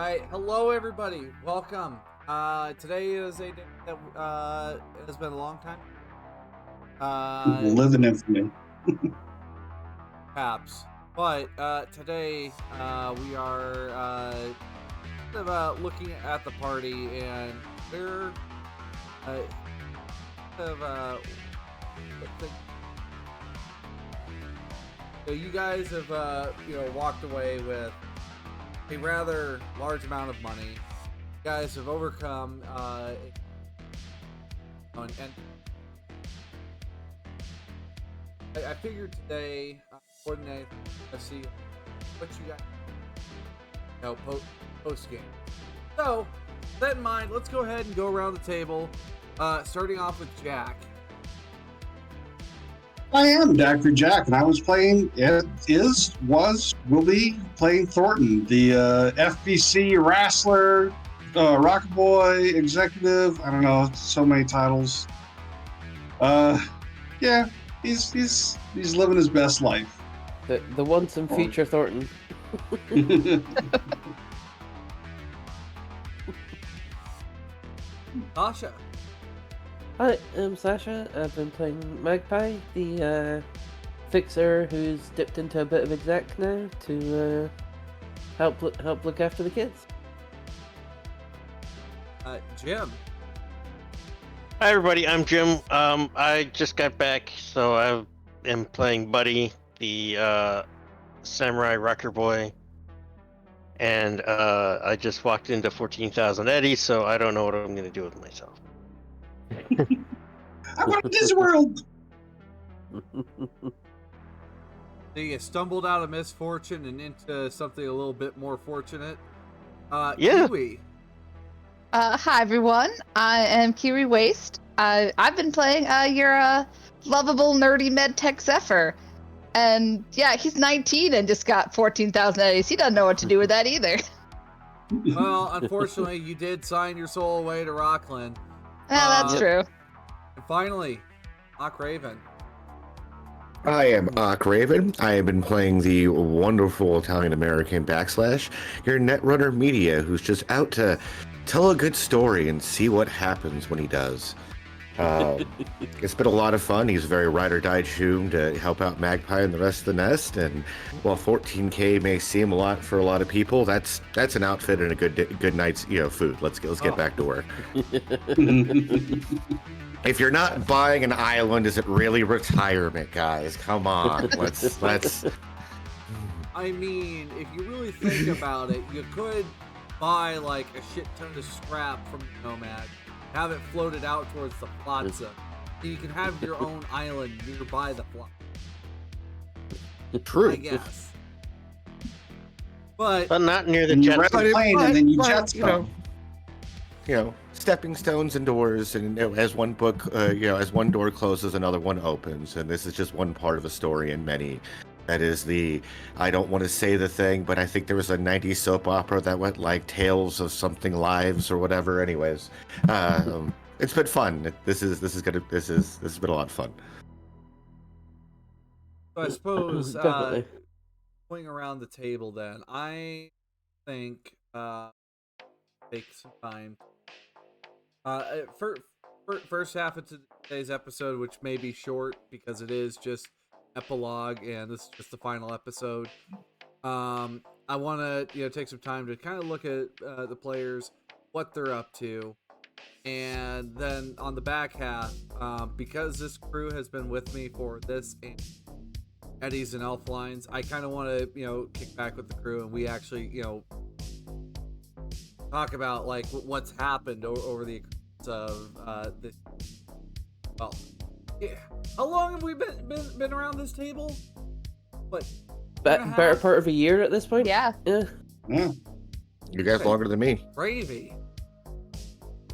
Alright, hello everybody, welcome. Today is a day that has been a long time. Living infamy. Perhaps. But today we are kind of looking at the party, and we're kind of so you guys have walked away with a rather large amount of money. You guys have overcome and I figured today more than anything, let's see what you got post game. So with that in mind, let's go ahead and go around the table, starting off with Jack. I am Dr. Jack, and I was playing, will be playing Thornton, the FBC wrestler, rock boy, executive. I don't know, so many titles. Yeah, he's living his best life. The once and future Thornton. Sasha. Hi, I'm Sasha. I've been playing Magpie, the fixer who's dipped into a bit of exec now to help look after the kids. Jim. Hi everybody, I'm Jim. I just got back, so I am playing Buddy, the samurai rocker boy, and I just walked into 14,000 eddies, so I don't know what I'm going to do with myself. I want this world. So you stumbled out of misfortune and into something a little bit more fortunate. Yeah. Kiwi. Hi everyone, I am Kiri Waste. I've been playing your lovable nerdy medtech Zephyr. And yeah, he's 19 and just got 14,000 eddies. He doesn't know what to do with that either. Well, unfortunately, you did sign your soul away to Rockland. That's true. And finally, Hawk Raven. I am Ak Raven. I have been playing the wonderful Italian-American Backslash, your Netrunner Media, who's just out to tell a good story and see what happens when he does. It's been a lot of fun. He's a very ride-or-die choom to help out Magpie and the rest of the nest. And while 14K may seem a lot for a lot of people, that's an outfit and a good night's food. Let's get back to work. If you're not buying an island, is it really retirement, guys? Come on, let's. I mean, if you really think about it, you could buy like a shit ton of scrap from the Nomad, have it floated out towards the plaza, so you can have your own island nearby the plaza. True. I guess. But not near the You jet. rent a plane and then you jet stepping stones and doors, and as one book, as one door closes, another one opens, and this is just one part of a story in many. That is I don't want to say the thing, but I think there was a 90s soap opera that went like Tales of Something Lives or whatever. Anyways, it's been fun. This has been a lot of fun. So I suppose Definitely. going around the table, then I think take some time. First half of today's episode, which may be short because it is just epilogue and this is just the final episode. I want to take some time to kind of look at the players, what they're up to, and then on the back half, because this crew has been with me for this and Eddies and Elf Lines, I kind of want to kick back with the crew and we actually talk about like what's happened over the of how long have we been around this table? What? Better part of a year at this point? Yeah. Yeah. You guys longer than me. Gravy.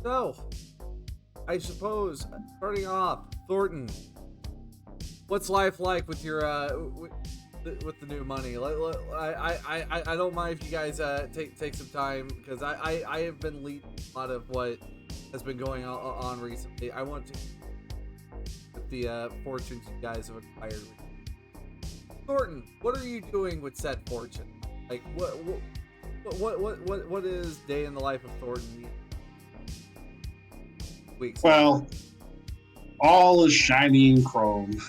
So, I suppose starting off, Thornton, what's life like with your with the new money? I don't mind if you guys take some time because I have been leading a lot of what has been going on recently. I want to with the fortunes you guys have acquired. Thornton, what are you doing with said fortune? Like, What is day in the life of Thornton? Weeks. Well, all is shiny and chrome.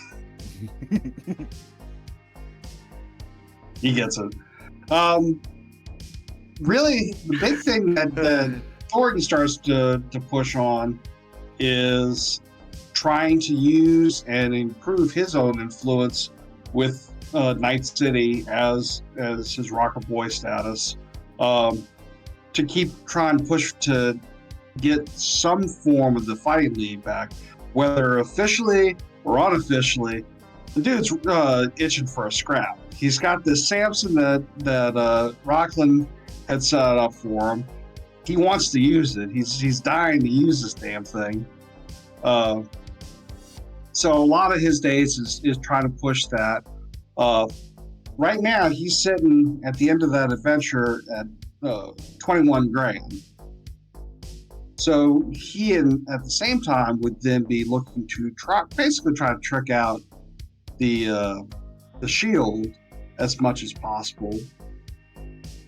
He gets it. Really, the big thing that Thornton starts to push on is trying to use and improve his own influence with Night City as his rocker boy status, to keep trying to push to get some form of the fighting league back, whether officially or unofficially. The dude's itching for a scrap. He's got this Samson that Rockland had set up for him. He wants to use it. He's dying to use this damn thing. So a lot of his days is trying to push that. Right now, he's sitting at the end of that adventure at 21 grand. So he, at the same time, would then be looking to try to trick out the shield as much as possible.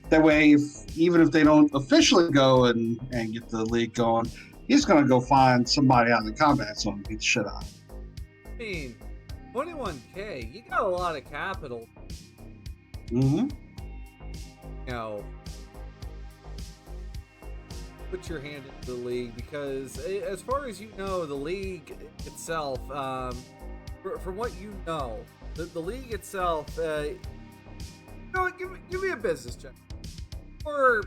That way, even if they don't officially go and get the league going, he's going to go find somebody out in the combat zone and beat the shit out of him. I mean, 21K, you got a lot of capital. Mm-hmm. You know, put your hand into the league, because as far as you know, the league itself, from what you know, the league itself, give me a business check or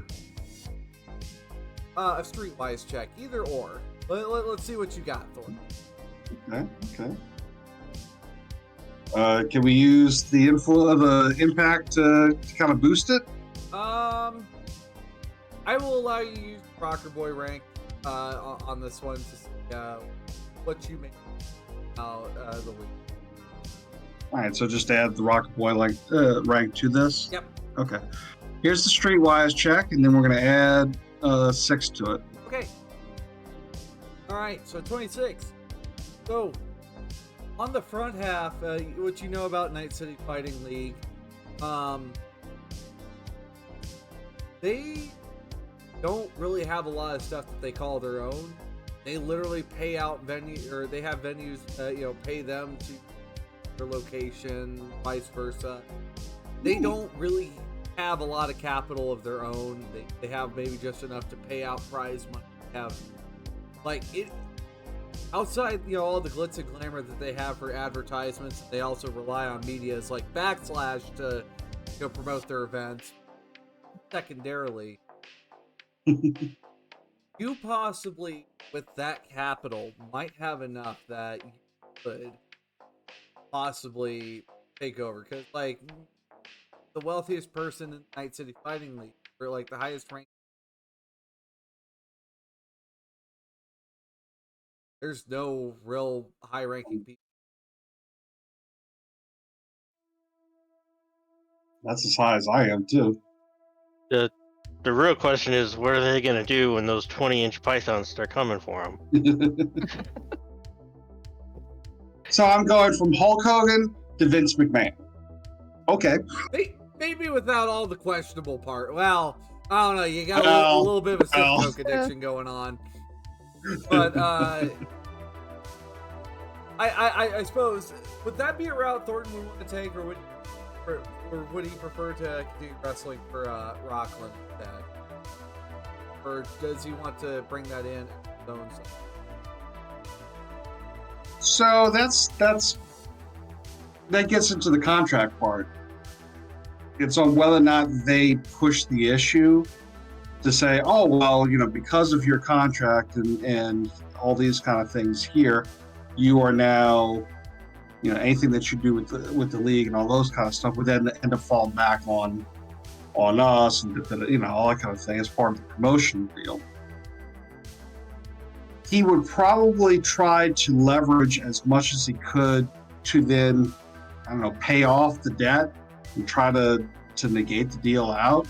a streetwise check, either or. Let's see what you got, Thornton. Okay. Can we use the impact to kind of boost it? I will allow you to use Rocker Boy rank on this one to see what you make out the week. All right, so just add the Rocker Boy rank to this. Yep. Okay. Here's the streetwise check, and then we're going to add 6 to it. Okay. All right, so 26. So on the front half, what you know about Night City Fighting League, they don't really have a lot of stuff that they call their own. They literally pay out they have venues, pay them to their location, vice versa. They don't really have a lot of capital of their own. They have maybe just enough to pay out prize money. Outside, all the glitz and glamour that they have for advertisements, they also rely on medias like Backslash to promote their events. Secondarily, you possibly, with that capital, might have enough that you could possibly take over. Because, the wealthiest person in Night City Fighting League, or the highest rank, there's no real high-ranking people. That's as high as I am, too. The real question is, what are they going to do when those 20-inch pythons start coming for them? So I'm going from Hulk Hogan to Vince McMahon. Okay. Maybe without all the questionable part. Well, I don't know. You got a little bit of a sip coke addiction going on. But I suppose, would that be a route Thornton would want to take, or would he prefer to continue wrestling for Rockland instead? Or does he want to bring that in at his own side? So that gets into the contract part. It's on whether or not they push the issue to say, oh, well, because of your contract and all these kind of things here, you are now, anything that you do with the league and all those kind of stuff would then end up falling back on us and all that kind of thing as part of the promotion deal. He would probably try to leverage as much as he could to then, pay off the debt and try to negate the deal out.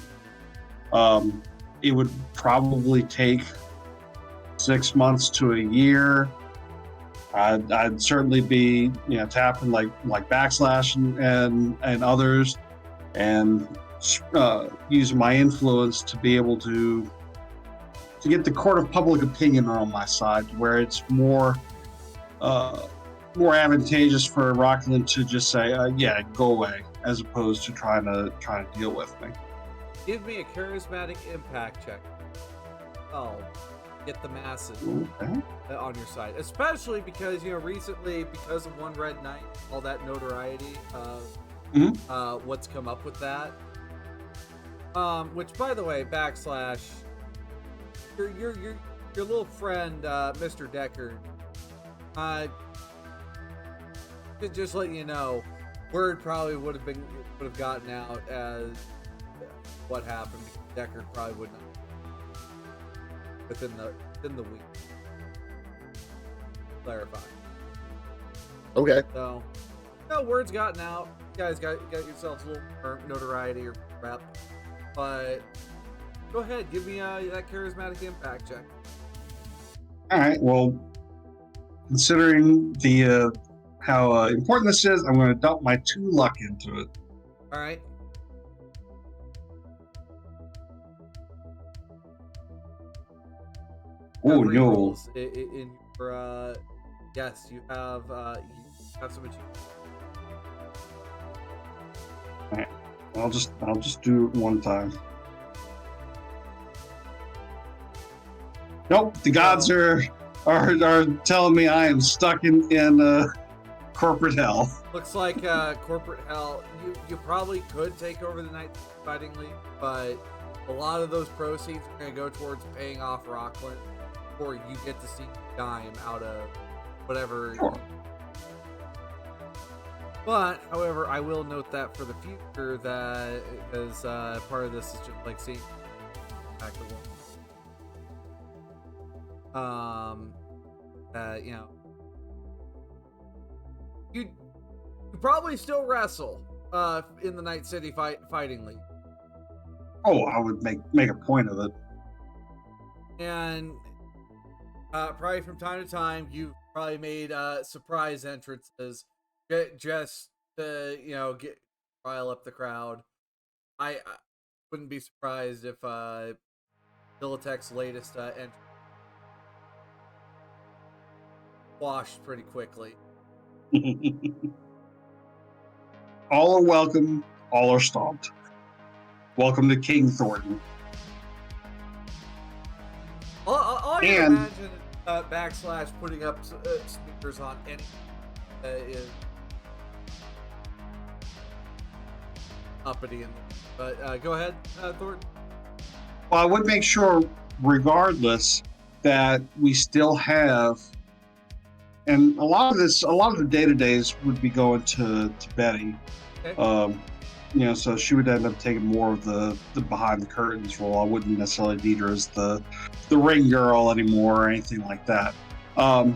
It would probably take 6 months to a year. I'd certainly be tapping like Backslash and others, and use my influence to be able to get the court of public opinion on my side, where it's more advantageous for Rockland to just say, "Yeah, go away," as opposed to trying to deal with me. Give me a charismatic impact check. Oh, get the masses Okay. on your side, especially because recently, because of One Red Night, all that notoriety of what's come up with that. Which, by the way, backslash your little friend, Mr. Deckard. To just let you know, word probably would have gotten out as what happened. Deckard probably would not within the week. Clarify. Okay. So, word's gotten out. You guys got yourselves a little notoriety or rep, but go ahead, give me that charismatic impact check. All right. Well, considering the how important this is, I'm going to dump my 2 luck into it. All right. Oh no! Rolls in your yes, you have some achievements. All right. I'll just do it one time. Nope. The gods are telling me I am stuck in corporate hell. Looks like corporate hell. You probably could take over the Night Fighting League, but a lot of those proceeds are going to go towards paying off Rockland, or you get to see dime out of whatever. Sure. But, however, I will note that for the future, that because part of this is just like seeing back to one. You probably still wrestle in the Night City Fighting League. Oh, I would make a point of it. And probably from time to time, you've probably made surprise entrances just to, rile up the crowd. I wouldn't be surprised if Militech's latest entrance washed pretty quickly. All are welcome, all are stomped. Welcome to King Thornton. All I can imagine backslash putting up speakers on any is uppity, but go ahead, Thornton. Well, I would make sure, regardless, that we still have, and a lot of the day-to-days would be going to Betty. Okay. So she would end up taking more of the behind the curtains role. I wouldn't necessarily need her as the ring girl anymore or anything like that. But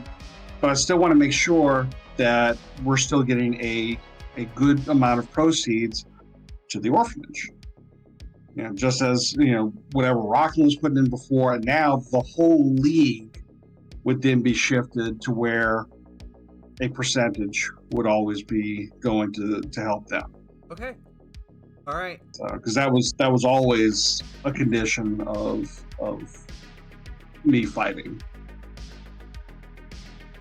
I still want to make sure that we're still getting a good amount of proceeds to the orphanage. Just as, whatever Rockland was putting in before, and now the whole league would then be shifted to where a percentage would always be going to help them. Okay. All right. Because that was always a condition of me fighting.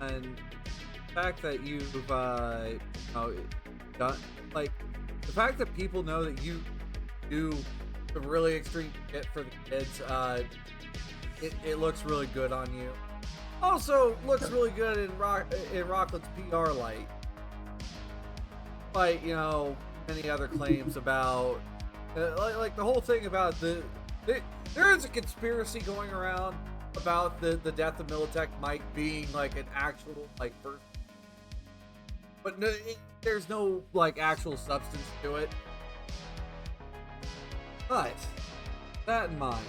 And the fact that you've done, like, the fact that people know that you do the really extreme shit for the kids, it looks really good on you. Also, looks really good in Rockland's PR light. Like, many other claims about, like the whole thing about there is a conspiracy going around about the death of Militech Mike being like an actual person, but no, there's no actual substance to it. But that in mind,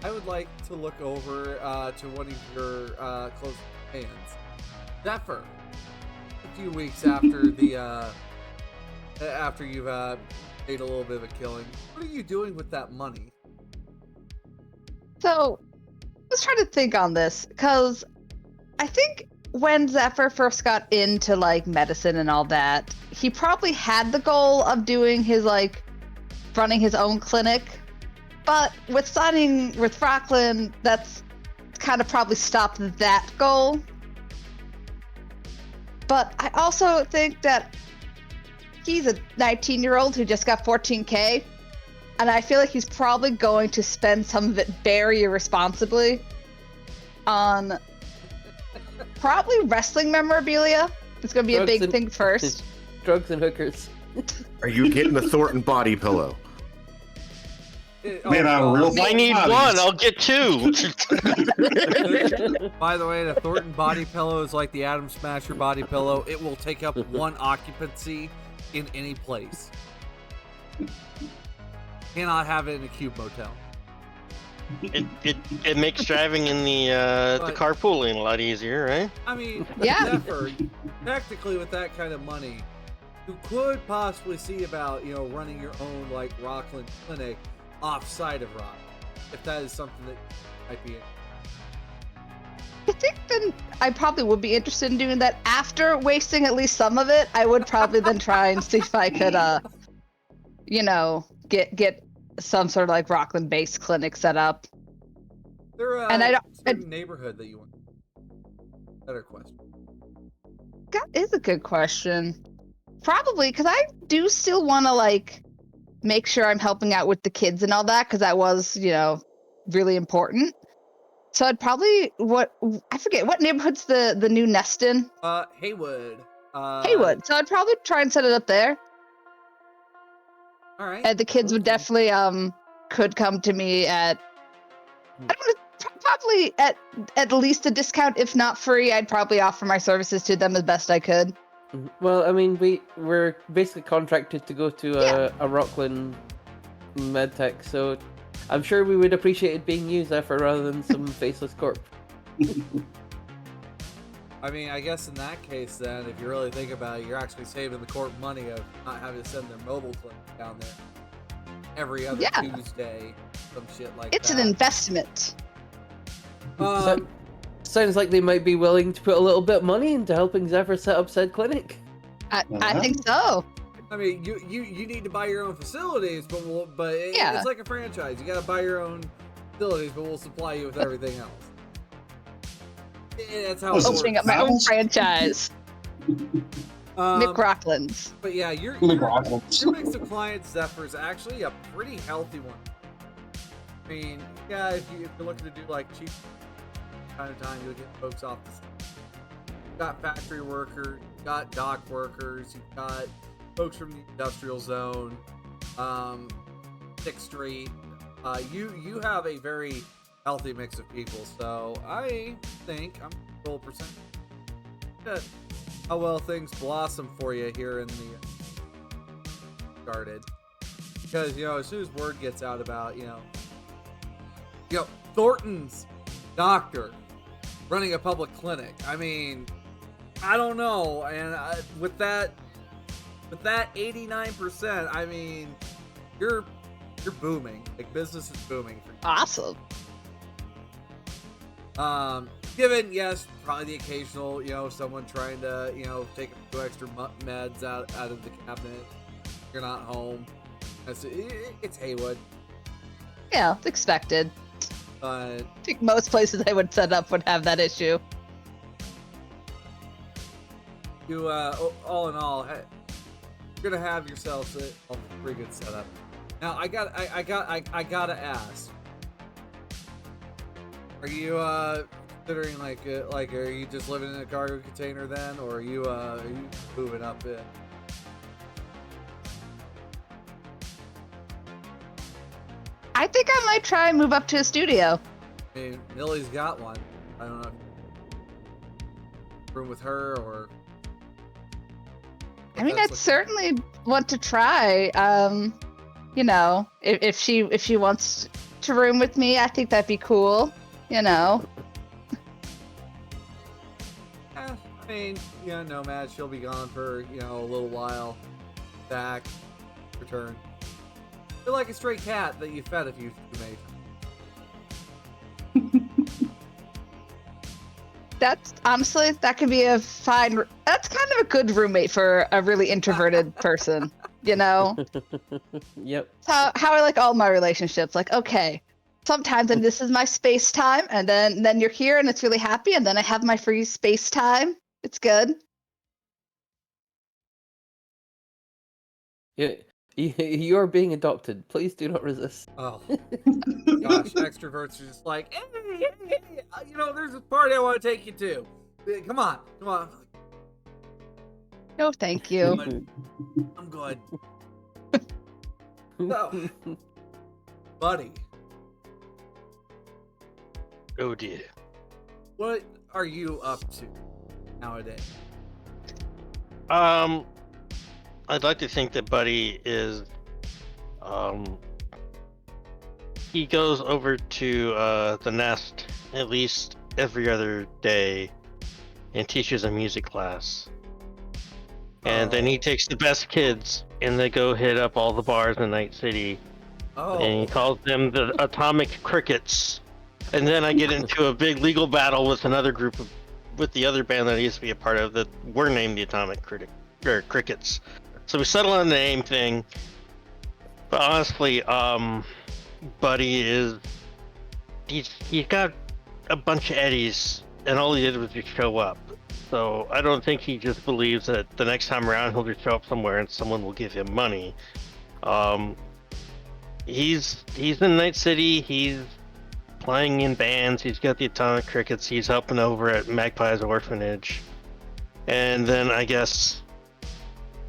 I would like to look over to one of your close fans, Zephyr. A few weeks after after you've made a little bit of a killing, what are you doing with that money? So, I was trying to think on this, because I think when Zephyr first got into, medicine and all that, he probably had the goal of doing his, running his own clinic. But with signing with Rockland, that's kind of probably stopped that goal. But I also think that he's a 19-year-old who just got 14K, and I feel like he's probably going to spend some of it very irresponsibly on probably wrestling memorabilia. It's going to be a big thing first. Drugs and hookers. Are you getting a Thornton body pillow? Made out of real I need bodies. one. I'll get two. By the way, the Thornton body pillow is like the Atom Smasher body pillow. It will take up one occupancy in any place. Cannot have it in a cube motel. It makes driving in the carpooling a lot easier, right? I mean, Yeah. Zephyr, technically with that kind of money, you could possibly see about, running your own, like, Rockland clinic off-site of Rock, if that is something that might be in. I think then I probably would be interested in doing that. After wasting at least some of it, I would probably then try and see if I could, get some sort of like Rockland-based clinic set up. There And I don't- certain neighborhood that you want. Better question. That is a good question. Probably, because I do still want to, like, make sure I'm helping out with the kids and all that, because that was, really important. So I'd probably, I forget, what neighborhood's the new nest in? Haywood. Haywood. So I'd probably try and set it up there. All right. And the kids would definitely, could come to me at, I don't know, probably at least a discount, if not free. I'd probably offer my services to them as best I could. Well, I mean, we're basically contracted to go to a Rockland medtech, so I'm sure we would appreciate it being used Zephyr rather than some faceless corp. I mean, I guess in that case, then, if you really think about it, you're actually saving the corp money of not having to send their mobile clinic down there every other Tuesday, some shit like It's that. an investment. Sounds like they might be willing to put a little bit of money into helping Zephyr set up said clinic. I think so. I mean, you need to buy your own facilities, but it's like a franchise. You got to buy your own facilities, but we'll supply you with everything else. That's how it works. Opening up my own franchise. Nick Rockland's. But yeah, your mix of clients, Zephyr, is actually a pretty healthy one. I mean, yeah, if you're looking to do like cheap time to time, you'll get folks off the street. You've got factory workers, you've got dock workers, you've got folks from the industrial zone, 6th Street. You have a very healthy mix of people, so I think I'm full percent how well things blossom for you here in the started, because as soon as word gets out about Thornton's doctor running a public clinic, I mean, I don't know, and with that 89%, I mean, you're booming. Like, business is booming for you. Awesome. Given, yes, probably the occasional, someone trying to, take a few extra meds out of the cabinet. You're not home. It's Haywood. Yeah, it's expected. But I think most places I would set up would have that issue. you, all in all, you're gonna have yourself a pretty good setup. Now, I gotta ask. Are you considering like are you just living in a cargo container then, or are you moving up it? I think I might try and move up to a studio. I mean, Millie's got one. I don't know. Room with her, or I mean, I'd certainly want to try. If she wants to room with me, I think that'd be cool. I mean, Nomad, she'll be gone for, a little while. Back, return. You're like a stray cat that you fed a few too many. That's honestly, that could be a fine. That's kind of a good roommate for a really introverted person. You know, Yep. how I like all my relationships. Like, okay, sometimes and this is my space time, and then you're here and it's really happy, and then I have my free space time. It's good. You're being adopted. Please do not resist. Oh gosh, extroverts are just like, hey, you know, there's a party I want to take you to. Come on. No, thank you. I'm good. So, buddy, Oh dear. what are you up to nowadays? I'd like to think that Buddy is, he goes over to the nest at least every other day and teaches a music class. And then he takes the best kids and they go hit up all the bars in Night City. And he calls them the Atomic Crickets. And then I get into a big legal battle with another group of, with the other band that I used to be a part of that were named the Atomic Crickets. So we settle on the name thing. But honestly, Buddy is, he's got a bunch of eddies and all he did was just show up. So I don't think he just believes that the next time around he'll just show up somewhere and someone will give him money. He's in Night City, he's playing in bands, he's got the Atomic Crickets, he's helping over at Magpie's orphanage. And then I guess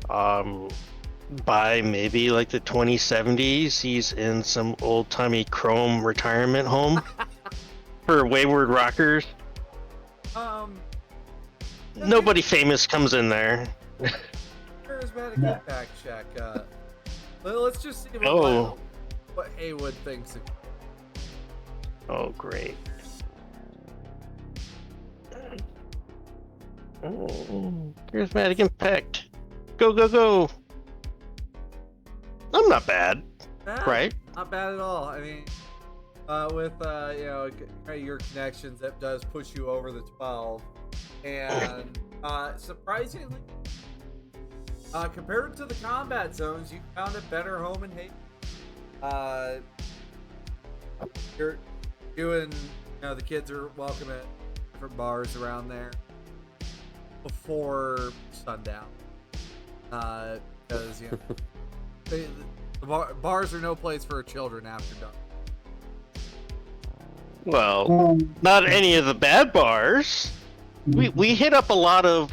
by maybe like the 2070s, he's in some old-timey chrome retirement home for wayward rockers. Nobody famous comes in there. Charismatic impact check. Let's just see what Haywood thinks. Oh, great. Oh, charismatic impact. Go, go, go. I'm not bad, right? Not bad at all. I mean, with you know, kind of your connections, that does push you over the 12. And surprisingly, compared to the combat zones, you found a better home in Haiti. You're doing, you know, the kids are welcome at different bars around there before sundown. Because, you know, the bars are no place for children after dark. Well, not any of the bad bars. We hit up a lot of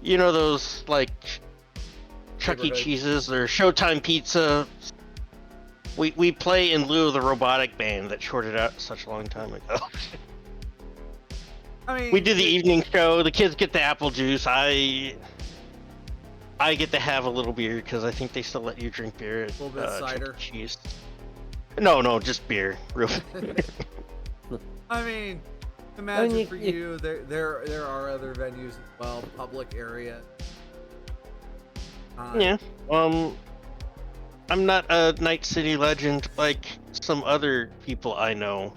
you know, those like Chuck E. Cheese's or Showtime Pizza. We play in lieu of the robotic band that shorted out such a long time ago. I mean, we do the evening show. The kids get the apple juice. I get to have a little beer because I think they still let you drink beer at a little bit of cider. Chuck E. Cheese. No, just beer. Real. I mean, imagine for you, there are other venues as well, public area. Yeah. I'm not a Night City legend like some other people I know,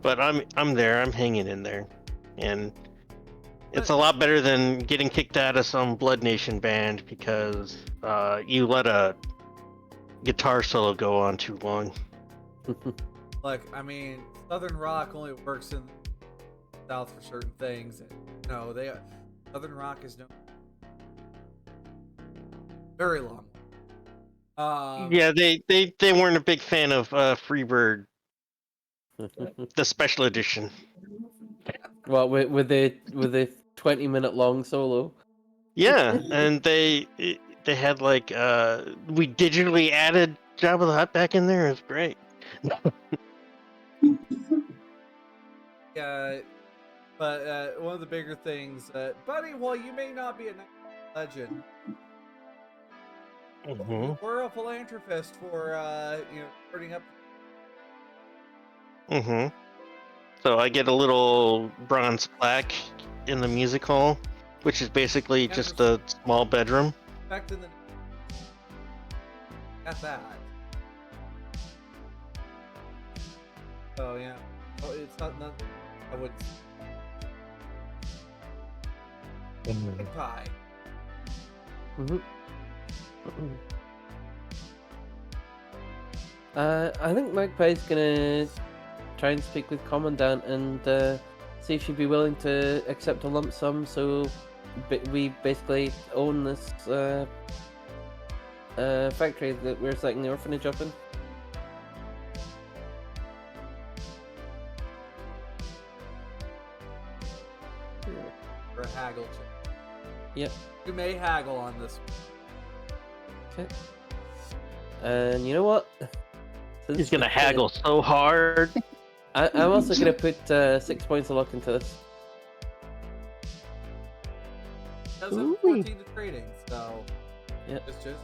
but I'm there. I'm hanging in there, and it's a lot better than getting kicked out of some Blood Nation band because you let a guitar solo go on too long. Like, I mean, Southern Rock only works in the South for certain things. And, no, Southern Rock is no very long. Yeah, they weren't a big fan of Freebird, the special edition. Well, with the 20-minute long solo. Yeah, and they had like we digitally added Jabba the Hutt back in there. It was great. Yeah, but one of the bigger things, buddy, while you may not be a legend, we're a philanthropist for you know, turning up. So I get a little bronze plaque in the music hall, which is basically just a small bedroom. Back to the got that. Oh yeah. Oh, it's not. I would. Pie. I think Magpie's gonna try and speak with Commandant and see if she'd be willing to accept a lump sum, so we basically own this factory that we're setting the orphanage up in. For a haggle check. Yep. You may haggle on this. Okay. And you know what? He's gonna haggle so hard. I'm also gonna put 6 points of luck into this. Does have 14 to trading, so yeah, it's just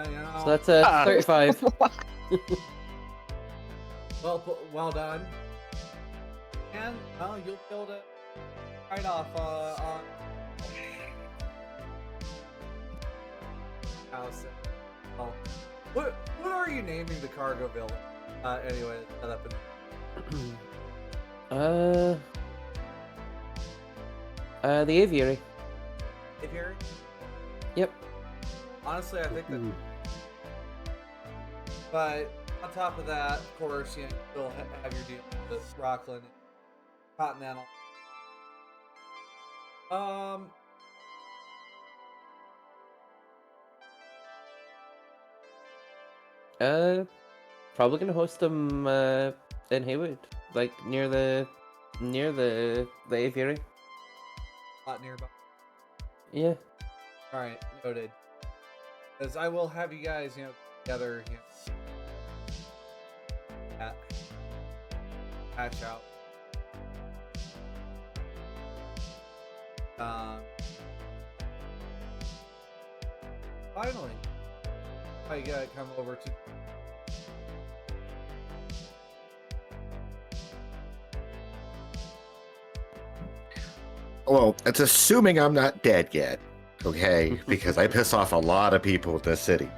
you know, so that's 35. well done. And well, you'll be able to right off on house. Oh, what are you naming the cargo village? Anyway, set up The aviary. aviary. Yep. Honestly, I think that. But on top of that, of course, you still have your deal with Rockland, Continental. Probably gonna host them in Haywood, like near the aviary. Lot nearby. Yeah. All right, noted. Because I will have you guys, together, hatch out. Finally, I gotta come over to. Well, it's assuming I'm not dead yet, okay? Because I piss off a lot of people in this city.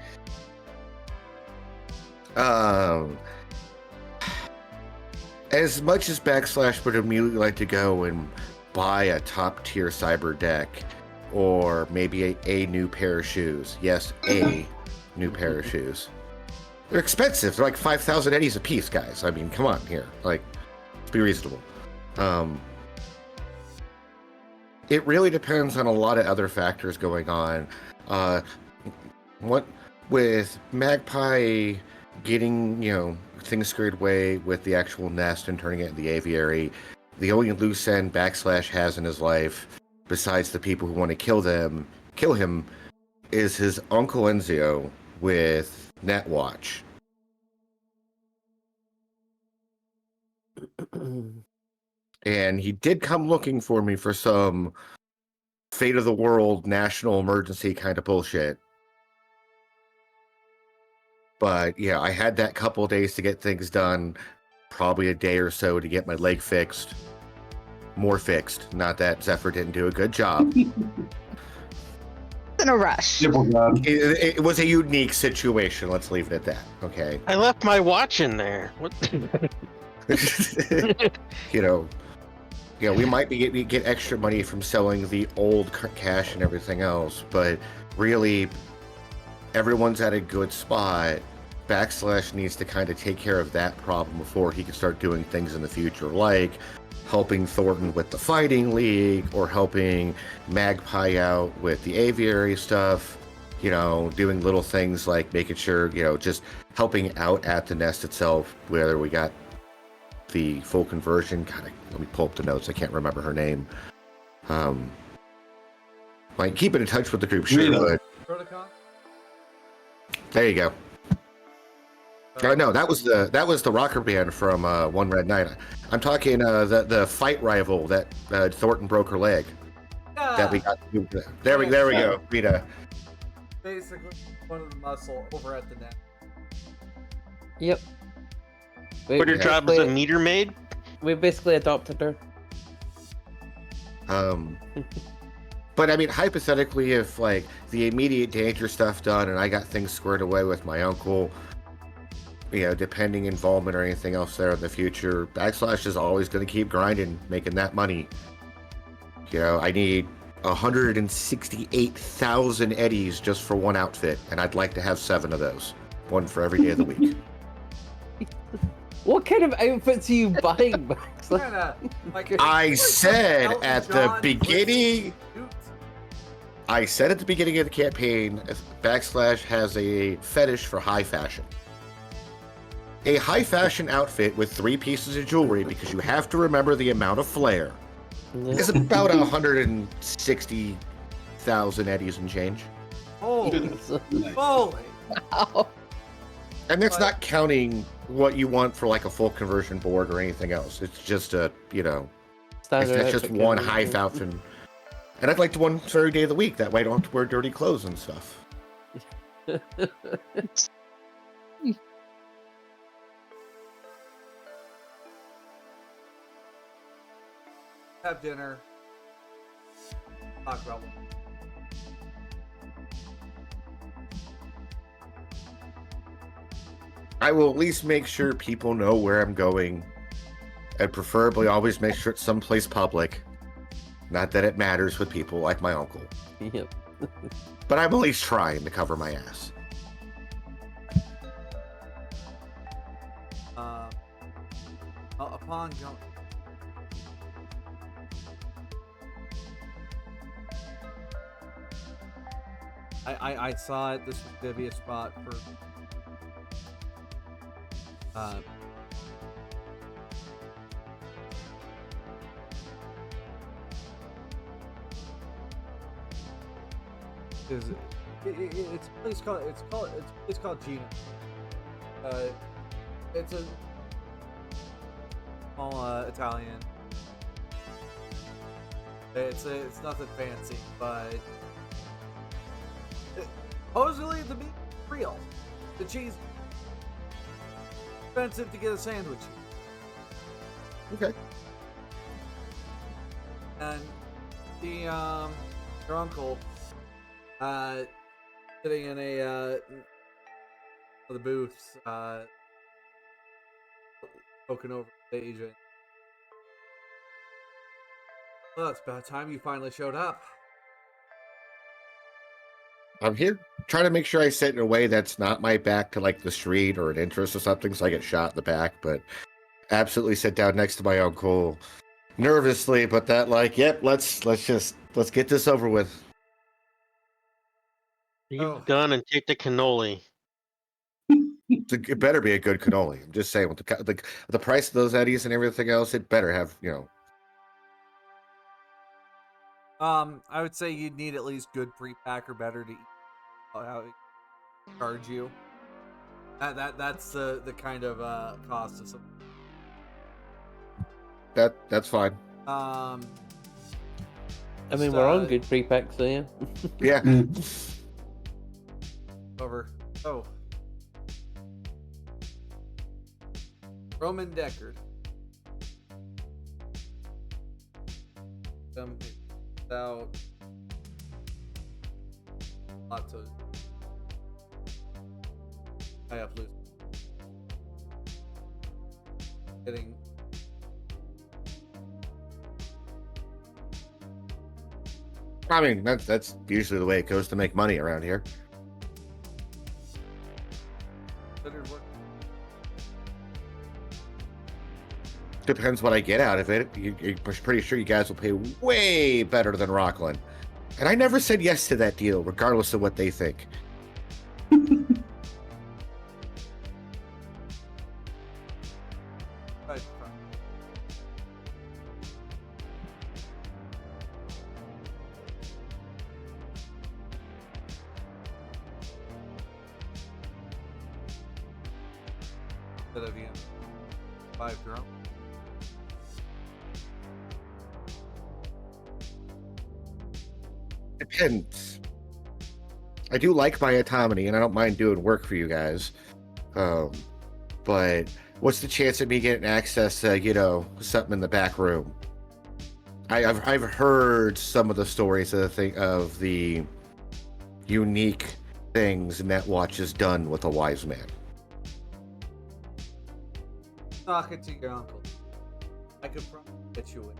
As much as Backslash would immediately like to go and buy a top tier cyber deck, or maybe a new pair of shoes. Yes, a new pair of shoes. They're expensive. They're like 5,000 eddies a piece, guys. I mean, come on here. Like, let's be reasonable. It really depends on a lot of other factors going on. What with Magpie getting, things squared away with the actual nest and turning it into the aviary, the only loose end Backslash has in his life, besides the people who want to kill him, is his Uncle Enzio with Netwatch. And he did come looking for me for some fate of the world, national emergency kind of bullshit. But yeah, I had that couple days to get things done, probably a day or so to get my leg fixed. More fixed. Not that Zephyr didn't do a good job. In a rush. It was a unique situation. Let's leave it at that. Okay. I left my watch in there. What? We might get extra money from selling the old cash and everything else, but really, everyone's at a good spot. Backslash needs to kind of take care of that problem before he can start doing things in the future, like helping Thornton with the fighting league, or helping Magpie out with the aviary stuff, doing little things like making sure, just helping out at the nest itself, whether we got the full conversion. God, let me pull up the notes. I can't remember her name. Like keeping in touch with the group, sure, but Protocol? there you go. No, that was the rocker band from One Red Night. I'm talking the fight rival that Thornton broke her leg. That we got. There we go, Rita. Basically, one of the muscle over at the net. Yep. Put her job as a meter maid? We basically adopted her. But I mean, hypothetically, if like the immediate danger stuff done and I got things squared away with my uncle, depending involvement or anything else there in the future, Backslash is always going to keep grinding, making that money. I need 168,000 eddies just for one outfit, and I'd like to have 7 of those. One for every day of the week. What kind of outfits are you buying, Max? Kinda, like, I said Elton at the John beginning. suits. I said at the beginning of the campaign, Backslash has a fetish for high fashion. A high fashion outfit with 3 pieces of jewelry, because you have to remember the amount of flair, is about 160,000 eddies and change. Holy, Nice. holy. Wow. And that's not counting what you want for like a full conversion board or anything else. It's just a, that's just one high outfit. And I'd like to one for every day of the week. That way I don't have to wear dirty clothes and stuff. Have dinner. Talk about what. I will at least make sure people know where I'm going. And preferably always make sure it's someplace public. Not that it matters with people like my uncle. Yep. But I'm at least trying to cover my ass. Upon going. I saw it. This was gonna be a spot for. It's a place called it's a place called Gina. It's a small Italian. It's nothing fancy, but supposedly the meat is real. The cheese expensive to get a sandwich. Okay. And the your uncle sitting in a one of the booths poking over the stage. Well, it's about time you finally showed up. I'm here trying to make sure I sit in a way that's not my back to like the street or an entrance or something, so I get shot in the back, but absolutely sit down next to my uncle nervously, but that like, yep, let's get this over with. You've done and take the cannoli. It better be a good cannoli. I'm just saying, with the price of those eddies and everything else, it better have, I would say you'd need at least good pre-pack or better to eat how it charge you. That's the kind of cost of something. That's fine. I mean, we're on good pre-packs, so yeah. Yeah. Over. Oh. Roman Deckard. Without lots of high up loose. Getting I mean, that's usually the way it goes to make money around here. considered what Depends what I get out of it. I'm pretty sure you guys will pay way better than Rockland. And I never said yes to that deal, regardless of what they think. Right. Instead of 5 drunk. Depends. I do like my autonomy, and I don't mind doing work for you guys. But what's the chance of me getting access to, something in the back room? I've heard some of the stories of the unique things Netwatch has done with a wise man. Talk it to your uncle. I could probably get you in.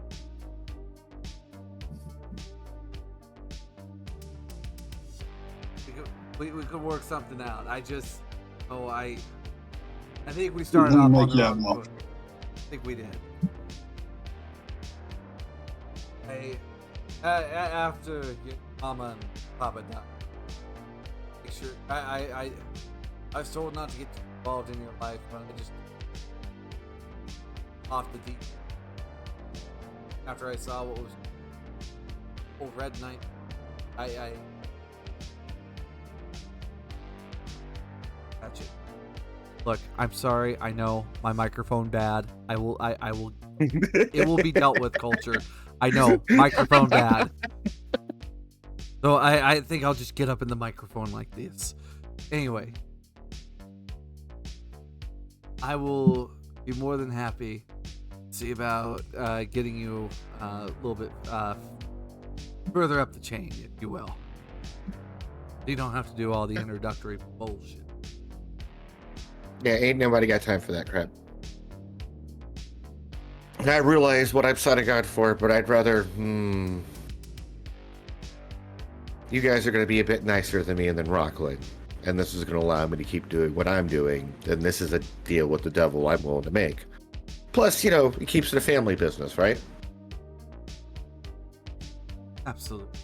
we could work something out. I think we started off on Make the you wrong have foot. I think we did. After your mama and papa died, make sure I was told not to get too involved in your life, but I just off the deep. After I saw what was old Red Knight, I gotcha. Look, I'm sorry. I know my microphone bad. I will. It will be dealt with, culture. I know, microphone bad. So I think I'll just get up in the microphone like this. Anyway, I will be more than happy to see about getting you a little bit further up the chain, if you will. You don't have to do all the introductory bullshit. Yeah, ain't nobody got time for that crap. And I realize what I'm signing on for, but I'd rather, you guys are going to be a bit nicer than me and than Rockland. And this is going to allow me to keep doing what I'm doing. And this is a deal with the devil I'm willing to make. Plus, it keeps it a family business, right? Absolutely.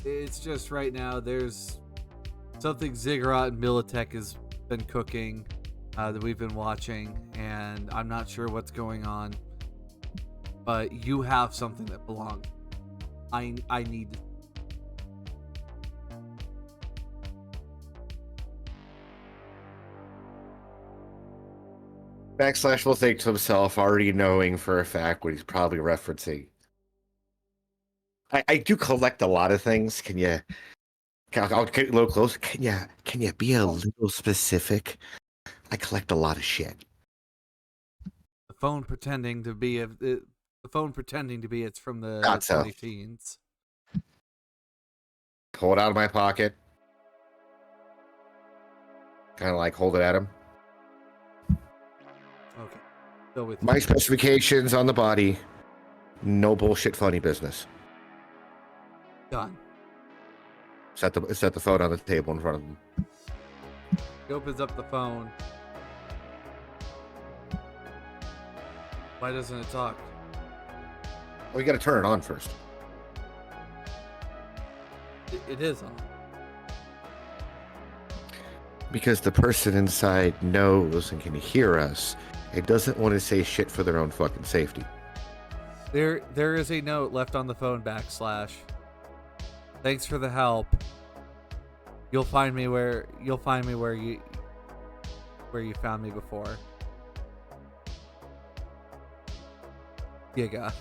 It's just right now there's something Ziggurat and Militech has been cooking that we've been watching, and I'm not sure what's going on. But you have something that belongs. I need. Backslash will think to himself, already knowing for a fact what he's probably referencing. I do collect a lot of things. I'll get a little closer. Can you be a little specific? I collect a lot of shit. The phone pretending to be it's from the Got so. 20 teens. Pull it out of my pocket. Kind of like hold it at him. Okay. Go with My you. specifications on the body. No bullshit funny business. Done. Set the phone on the table in front of him. He opens up the phone. Why doesn't it talk? Well, you got to turn it on first. It is on. Because the person inside knows and can hear us. It doesn't want to say shit for their own fucking safety. There is a note left on the phone, backslash. Thanks for the help. You'll find me where you found me before. Giga.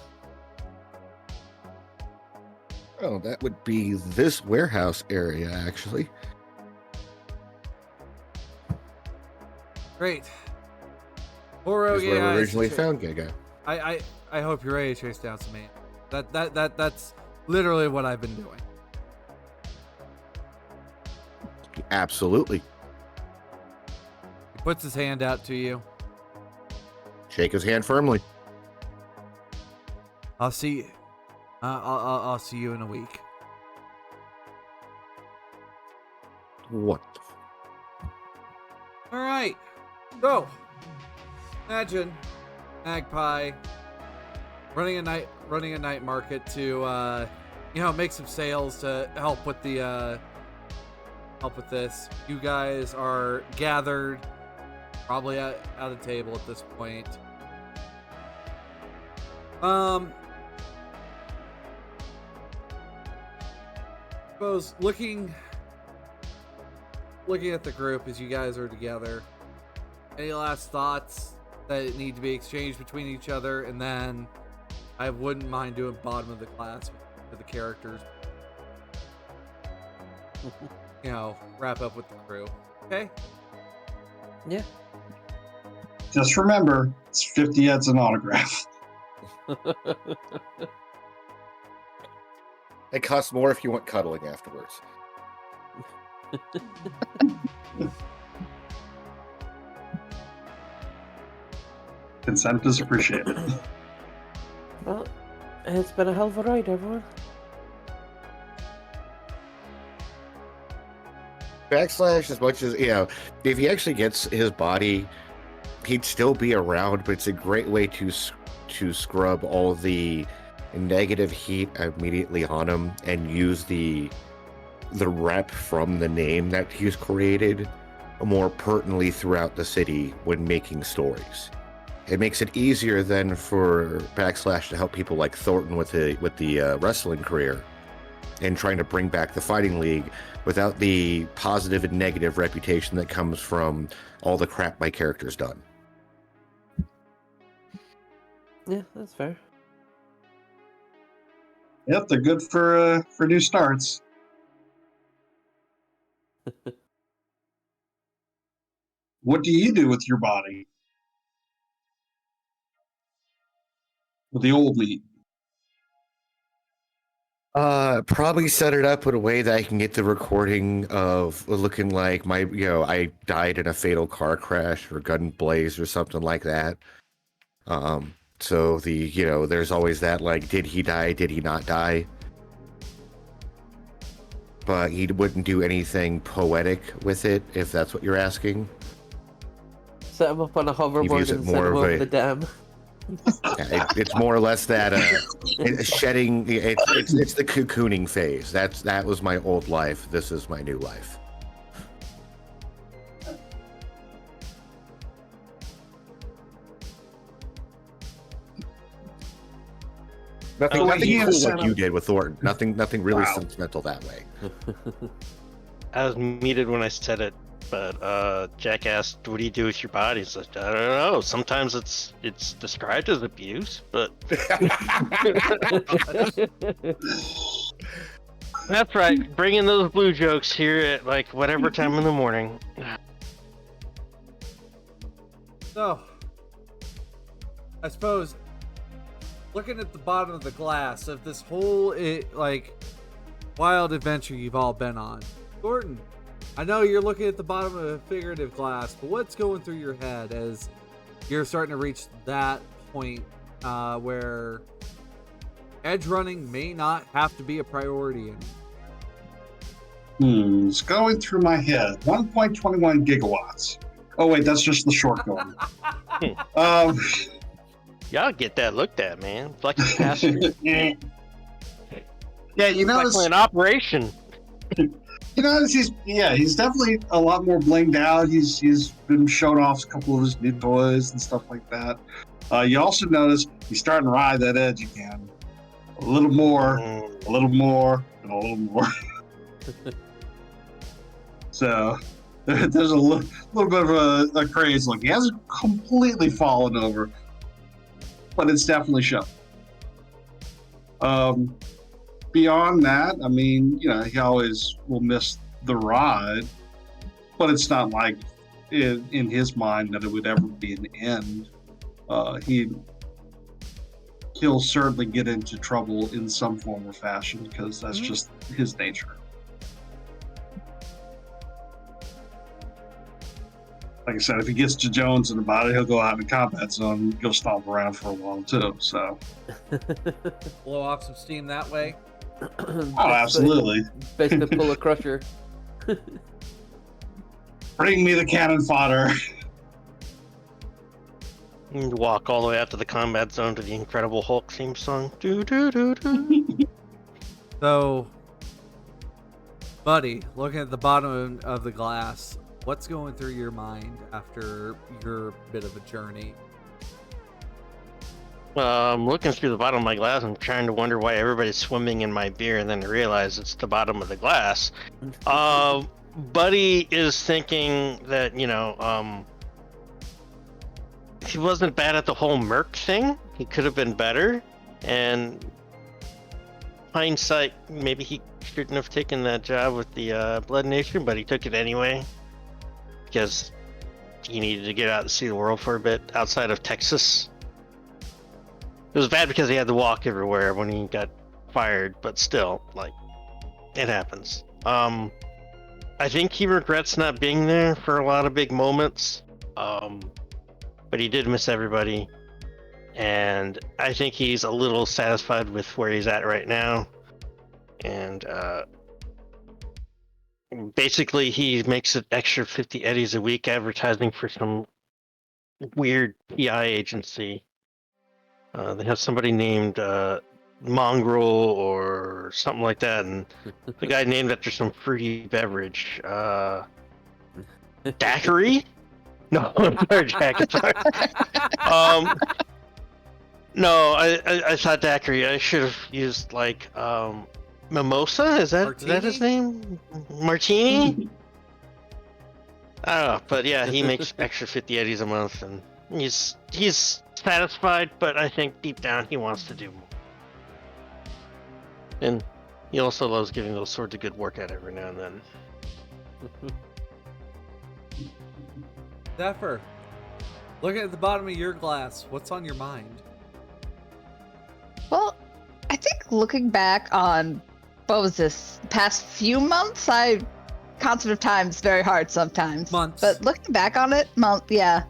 Oh, that would be this warehouse area, actually. Great. Poor That's where we guys. originally found Giga. I hope you're ready to chase down some man. That's literally what I've been doing. Absolutely. He puts his hand out to you. Shake his hand firmly. I'll see. I'll see you in a week. What? All right. So, imagine Magpie running a night market to make some sales to help with the help with this. You guys are gathered, probably at a table at this point. Suppose looking at the group as you guys are together, any last thoughts that need to be exchanged between each other, and then I wouldn't mind doing bottom of the class for the characters. Wrap up with the crew. Okay? Yeah. Just remember, it's 50 heads an autograph. It costs more if you want cuddling afterwards. Consent is appreciated. Well, it's been a hell of a ride, everyone. Backslash, as much as, if he actually gets his body, he'd still be around, but it's a great way to scrub all the negative heat immediately on him and use the rep from the name that he's created more pertinently throughout the city when making stories. It makes it easier then for Backslash to help people like Thornton with the wrestling career and trying to bring back the fighting league without the positive and negative reputation that comes from all the crap my character's done. Yeah, that's fair. Yep, they're good for new starts. What do you do with your body? With the old meat? Probably set it up in a way that I can get the recording of looking like I died in a fatal car crash or gun blaze or something like that. So there's always that, like, did he die? Did he not die? But he wouldn't do anything poetic with it, if that's what you're asking. Set him up on a hoverboard and send him over the dam. It's more or less that shedding. It's the cocooning phase. That was my old life. This is my new life. Nothing cool like you did with Thornton. Nothing really sentimental that way. I was muted when I said it, but Jack asked, "What do you do with your body?" It's like, I don't know. Sometimes it's described as abuse, but that's right. Bringing those blue jokes here at like whatever time in the morning. So, I suppose, looking at the bottom of the glass of this whole wild adventure you've all been on, Thornton, I know you're looking at the bottom of a figurative glass, but what's going through your head as you're starting to reach that point where edge running may not have to be a priority anymore? It's going through my head. 1.21 gigawatts. Oh wait, that's just the short going. Y'all get that looked at, man. Flex capacitor. Yeah, It's an operation. He's definitely a lot more blinged out. He's been showing off a couple of his new toys and stuff like that. You also notice he's starting to ride that edge again. A little more, a little more, and a little more. So there's a little bit of a craze look. He hasn't completely fallen over, but it's definitely showing. Beyond that, I mean, he always will miss the ride, but it's not like in his mind that it would ever be an end. He'll certainly get into trouble in some form or fashion because that's just his nature. Like I said, if he gets to Jones in the body, he'll go out in the combat zone and go stomp around for a while too. So blow off some steam that way. Oh, absolutely. Basically pull a crusher. Bring me the cannon fodder. And walk all the way out to the combat zone to the Incredible Hulk theme song. Do, do, do, do. So, buddy, looking at the bottom of the glass, what's going through your mind after your bit of a journey? I'm looking through the bottom of my glass and trying to wonder why everybody's swimming in my beer, and then I realize it's the bottom of the glass. Buddy is thinking that, he wasn't bad at the whole Merc thing. He could have been better, and hindsight, maybe he shouldn't have taken that job with the Blood Nation, but he took it anyway because he needed to get out and see the world for a bit outside of Texas. It was bad because he had to walk everywhere when he got fired, but still, it happens. I think he regrets not being there for a lot of big moments, but he did miss everybody, and I think he's a little satisfied with where he's at right now, and basically he makes an extra 50 eddies a week advertising for some weird PI agency. They have somebody named Mongrel or something like that, and the guy named after some fruity beverage. Daiquiri? No, I'm sorry, Jack. I'm sorry. No, I thought daiquiri. I should have used like mimosa. Is that his name? Martini? I don't know, but yeah, he makes extra 50 eddies a month, and he's satisfied. But I think deep down he wants to do more. And he also loves giving those swords a good workout every now and then. Zephyr, looking at the bottom of your glass, what's on your mind? Well, I think looking back on, what was this, past few months? Concept of time is very hard sometimes. Months. But looking back on it, yeah.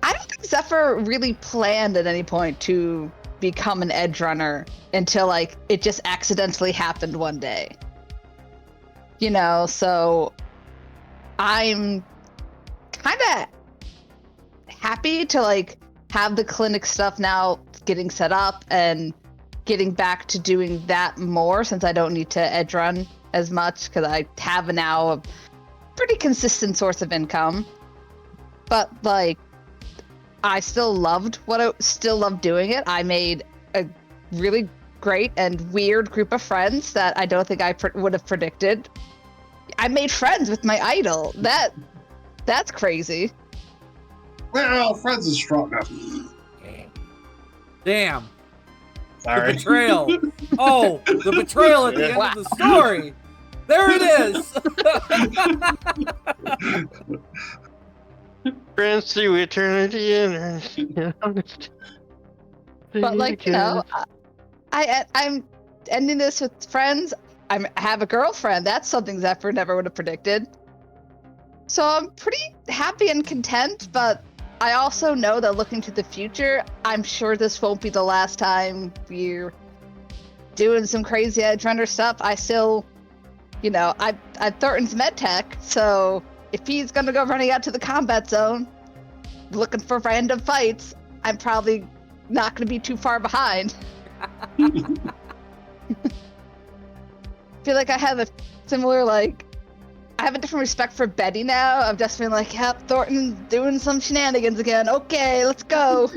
I don't think Zephyr really planned at any point to become an edge runner until, like, it just accidentally happened one day. You know, so I'm kind of happy to, like, have the clinic stuff now getting set up and getting back to doing that more, since I don't need to edge run as much, because I have now a pretty consistent source of income. But, like, I still loved doing it. I made a really great and weird group of friends that I don't think I would have predicted. I made friends with my idol. That's crazy. Well, friends is strong enough. Damn. Sorry. The betrayal. Oh, the betrayal at the end of the story. There it is. Friends through eternity and But, like, you know, I'm ending this with friends. I have a girlfriend. That's something Zephyr never would have predicted. So I'm pretty happy and content, but I also know that looking to the future, I'm sure this won't be the last time we're doing some crazy edge runner stuff. I still, you know, I'm Thornton's medtech, so if he's gonna go running out to the combat zone, looking for random fights, I'm probably not gonna be too far behind. I feel like I have a similar, like, I have a different respect for Betty now. I've just been like, yep, Thornton's doing some shenanigans again. Okay, let's go.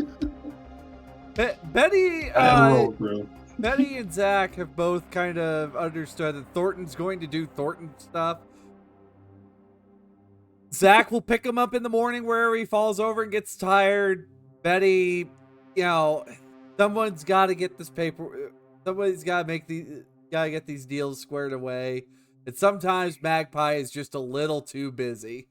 Betty and Zach have both kind of understood that Thornton's going to do Thornton stuff. Zach will pick him up in the morning wherever he falls over and gets tired. Betty, you know, someone's got to get this paper. Somebody's got to get these deals squared away. And sometimes Magpie is just a little too busy.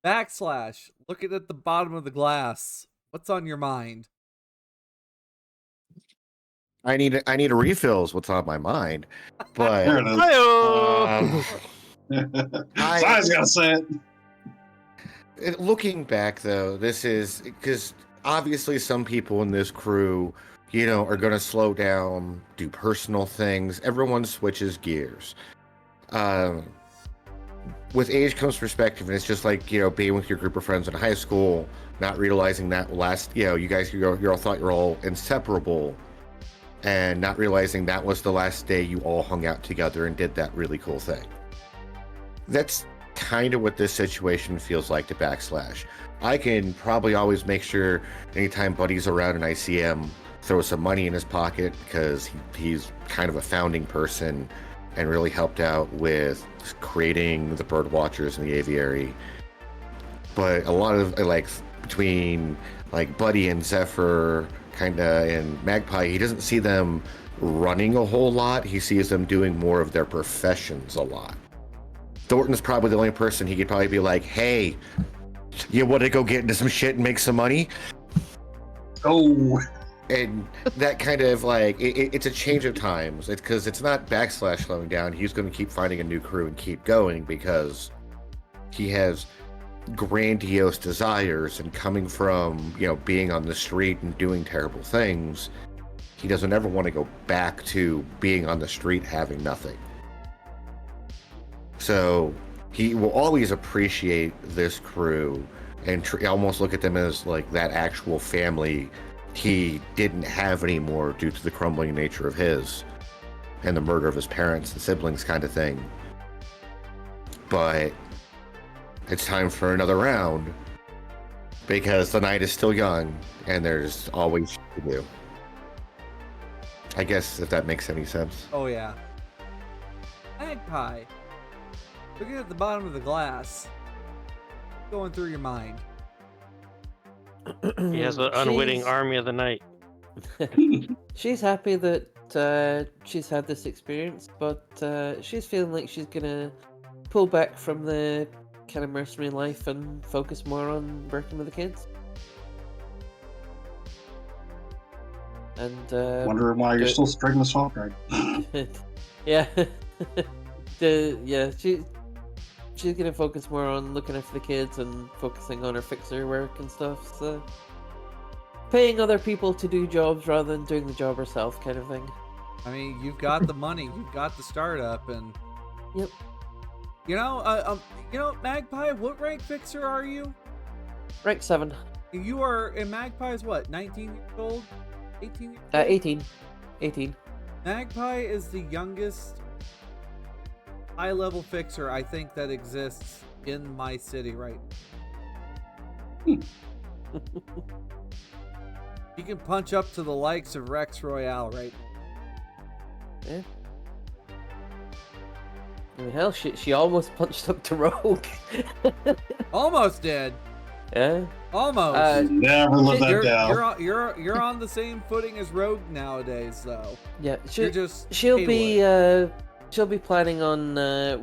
Backslash, looking at the bottom of the glass. What's on your mind? I need a refill is what's on my mind. But There it is. I was gonna say it. Looking back, though, this is because obviously some people in this crew, you know, are going to slow down, do personal things. Everyone switches gears. With age comes perspective, and it's just like, you know, being with your group of friends in high school, not realizing that you guys, you all thought you're all inseparable, and not realizing that was the last day you all hung out together and did that really cool thing. That's kind of what this situation feels like to Backslash. I can probably always make sure anytime Buddy's around and I see him, throw some money in his pocket, because he's kind of a founding person and really helped out with creating the bird watchers and the aviary. But a lot of, like, between like Buddy and Zephyr and Magpie, he doesn't see them running a whole lot. He sees them doing more of their professions a lot. Thornton's probably the only person he could probably be like, hey, you want to go get into some shit and make some money? Oh. And that kind of, like, it's a change of times. It's because it's not Backslash slowing down. He's going to keep finding a new crew and keep going because he has grandiose desires, and coming from, you know, being on the street and doing terrible things, he doesn't ever want to go back to being on the street having nothing. So he will always appreciate this crew and almost look at them as like that actual family he didn't have anymore due to the crumbling nature of his and the murder of his parents and siblings kind of thing. But it's time for another round because the night is still young and there's always shit to do. I guess if that makes any sense. Oh yeah. Magpie. Looking at the bottom of the glass. Going through your mind. He has an unwitting army of the night. She's happy that she's had this experience, but she's feeling like she's gonna pull back from the kind of mercenary life and focus more on working with the kids. And Wondering why you're still striking the swamp right? yeah, she's gonna focus more on looking after the kids and focusing on her fixer work and stuff. So paying other people to do jobs rather than doing the job herself, kind of thing. I mean, you've got the money, you've got the startup, and Yep. you know, Magpie, what rank fixer are you? Rank 7. You are in Magpie's what? 19 years old? 18 years old? 18. 18. Magpie is the youngest high-level fixer I think that exists in my city right now. He can punch up to the likes of Rex Royale right now. Yeah. I mean, hell, she almost punched up to Rogue. Almost did. Yeah. Almost. Never live that down. You're on the same footing as Rogue nowadays, though. Yeah. She'll be planning on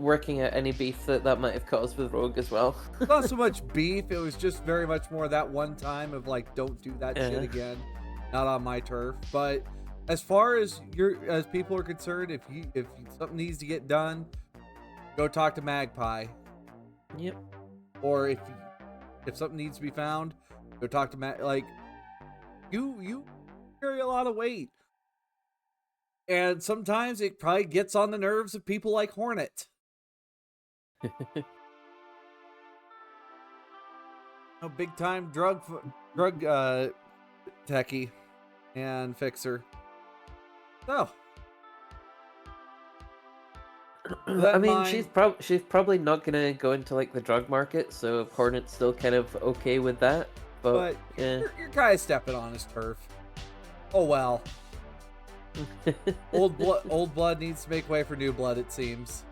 working out any beef that might have caused with Rogue as well. Not so much beef. It was just very much more that one time of like, don't do that shit again. Not on my turf. But as far as as people are concerned, if something needs to get done, go talk to Magpie. Yep. Or if something needs to be found, go talk to like you carry a lot of weight. And sometimes it probably gets on the nerves of people like Hornet. A big time drug techie and fixer. So I mean, she's probably not gonna go into like the drug market, so Hornet's still kind of okay with that. But yeah. you're kind of stepping on his turf. Oh well. Old blood needs to make way for new blood, it seems.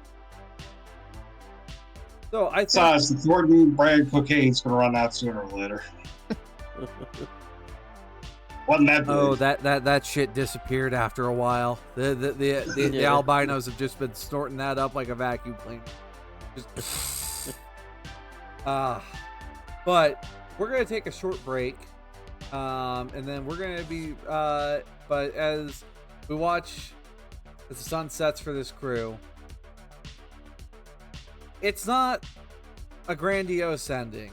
So I thought Besides, the Thornton brand cocaine's gonna run out sooner or later. Wasn't that big? Oh, that shit disappeared after a while. The albinos have just been snorting that up like a vacuum cleaner. Just but we're gonna take a short break, and then we're gonna be but as we watch as the sun sets for this crew, it's not a grandiose ending.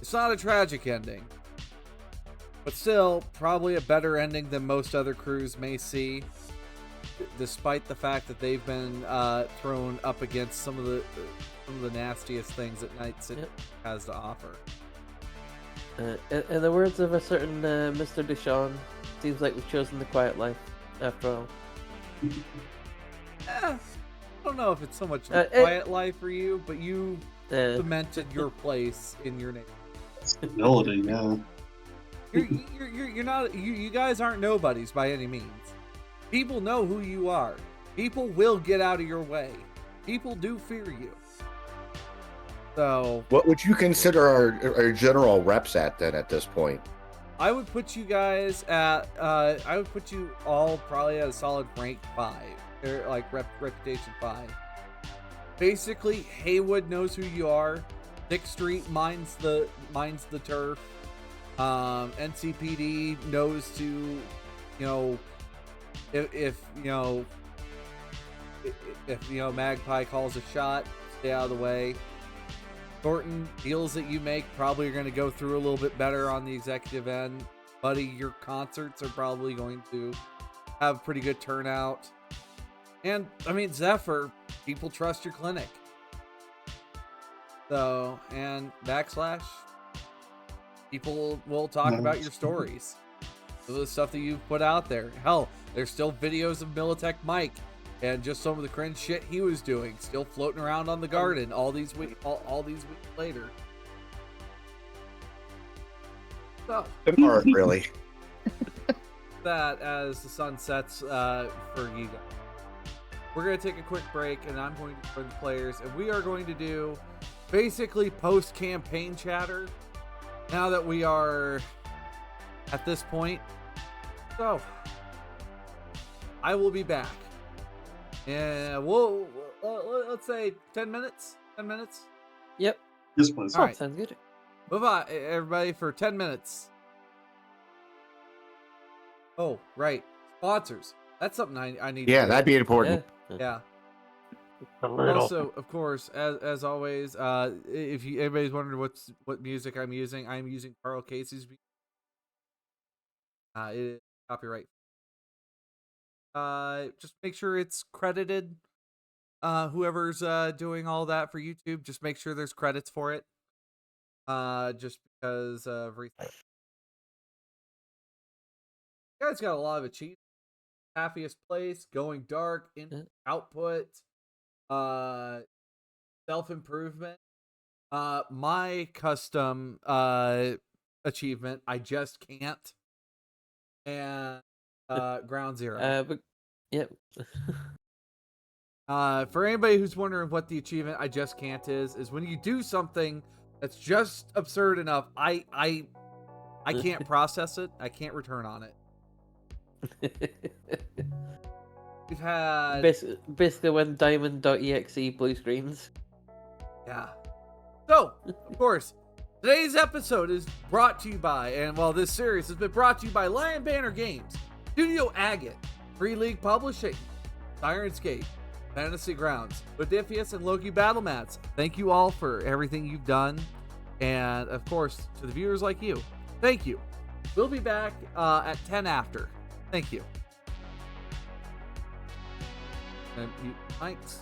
It's not a tragic ending. But still, probably a better ending than most other crews may see, despite the fact that they've been thrown up against some of the nastiest things that Night City has to offer. In the words of a certain Mr. Deshawn, seems like we've chosen the quiet life, after all. I don't know if it's so much a quiet life for you, but you cemented your place in your name. Stability, yeah. You're not. You guys aren't nobodies by any means. People know who you are. People will get out of your way. People do fear you. So, what would you consider our general reps at then at this point? I would put you guys at. I would put you all probably at a solid rank 5, or like reputation 5. Basically, Haywood knows who you are. 6th Street mines the turf. NCPD knows to, if Magpie calls a shot, stay out of the way. Thornton, deals that you make probably are going to go through a little bit better on the executive end. Buddy, your concerts are probably going to have pretty good turnout. And I mean, Zephyr, people trust your clinic. So, and backslash, people will talk about your stories. So the stuff that you've put out there. Hell, there's still videos of Militech Mike and just some of the cringe shit he was doing, still floating around on the garden all these weeks later. So, Art, really. that as the sun sets for you guys. We're going to take a quick break, and I'm going to join the players, and we are going to do basically post-campaign chatter now that we are at this point. So, I will be back. And we'll, let's say 10 minutes? 10 minutes? Yep. Yes, please. All right. Sounds good. Bye-bye, everybody, for 10 minutes. Oh, right. Sponsors. That's something I need Yeah, to do. that'd be important. Yeah. A little. Also, of course, as always, if anybody's wondering what music I'm using Carl Casey's music. It is copyright. Just make sure it's credited. Whoever's doing all that for YouTube, just make sure there's credits for it. Just because of reason. You guys got a lot of achievements. Happiest place, going dark, output, self-improvement. My custom achievement, I just can't. And ground zero. But yep. For anybody who's wondering what the achievement I just can't is when you do something that's just absurd enough, I can't process it. I can't return on it. We've had basically when diamond.exe blue screens. yeah. So, of course, today's episode is brought to you by, and well, this series has been brought to you by Lion Banner Games, Studio Agate, Free League Publishing, Sirenscape, Fantasy Grounds, Odifius, and Loki Battle Mats. Thank you all for everything you've done, and of course, to the viewers like you, thank you. We'll be back at 10 after. Thank you. And mute mics.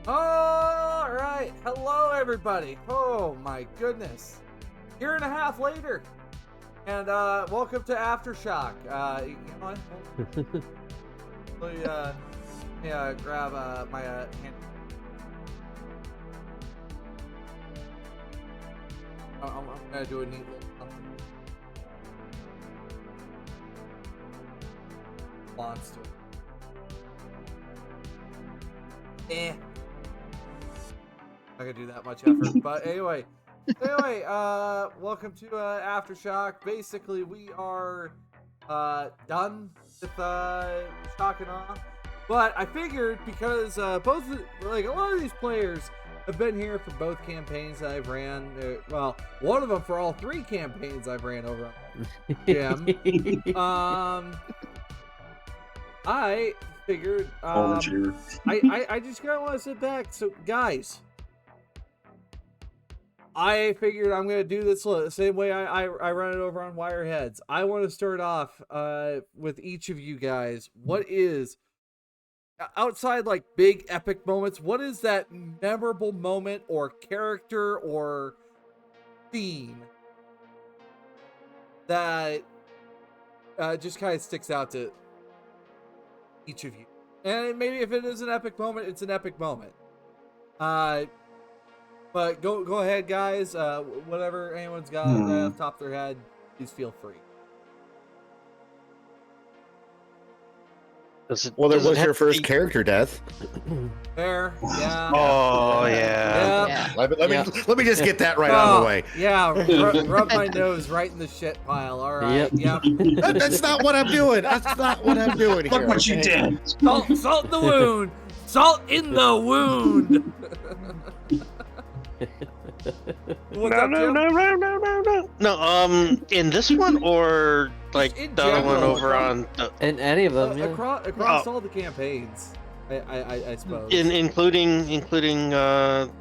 All right, hello everybody. Oh my goodness, year and a half later, and welcome to Aftershock. You know what? Let me grab my hand. I'm gonna do a neat little something. Response to it. Not gonna do that much effort, but anyway, welcome to Aftershock. Basically, we are done with Shock and Awe, but I figured because both like a lot of these players have been here for both campaigns that I've ran. Well, one of them for all 3 campaigns I've ran over on Jim. I figured I just kind of want to sit back. So guys, I figured I'm going to do this the same way I run it over on Wireheads. I want to start off with each of you guys. What is, outside like big epic moments, what is that memorable moment or character or scene that just kind of sticks out to each of you? And maybe if it is an epic moment, it's an epic moment. But go ahead, guys. Whatever anyone's got right off the top of their head, please feel free. Well, there was your first character death. Fair, yeah. Oh yeah. Let me just get that right out of the way. Yeah, rub my nose right in the shit pile. All right. Yep. That's not what I'm doing. That's not what I'm doing here. Look what you did. Salt in the wound. Salt in the wound. No, in this one or like In the other one general, over on the, In any of them, yeah. Across all the campaigns, I suppose. including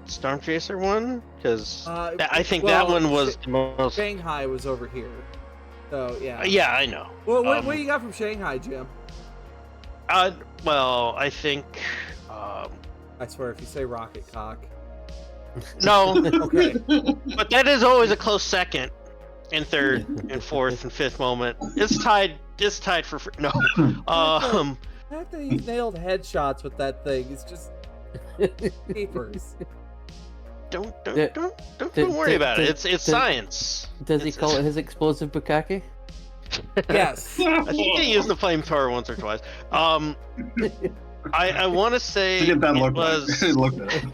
Storm Chaser one, because I think well, that one was the most. Shanghai was over here, so yeah. Yeah, I know. Well, what do you got from Shanghai, Jim? Well, I think. I swear, if you say rocket cock. No, Okay. but that is always a close second, and third, and fourth, and fifth moment. It's tied. It's tied for no. The fact that he's nailed headshots with that thing is just papers. Don't worry about it. It's science. Does he call it his explosive bukkake? Yes. I think he used the flamethrower once or twice. I want to say Look at that it look. was Look at it.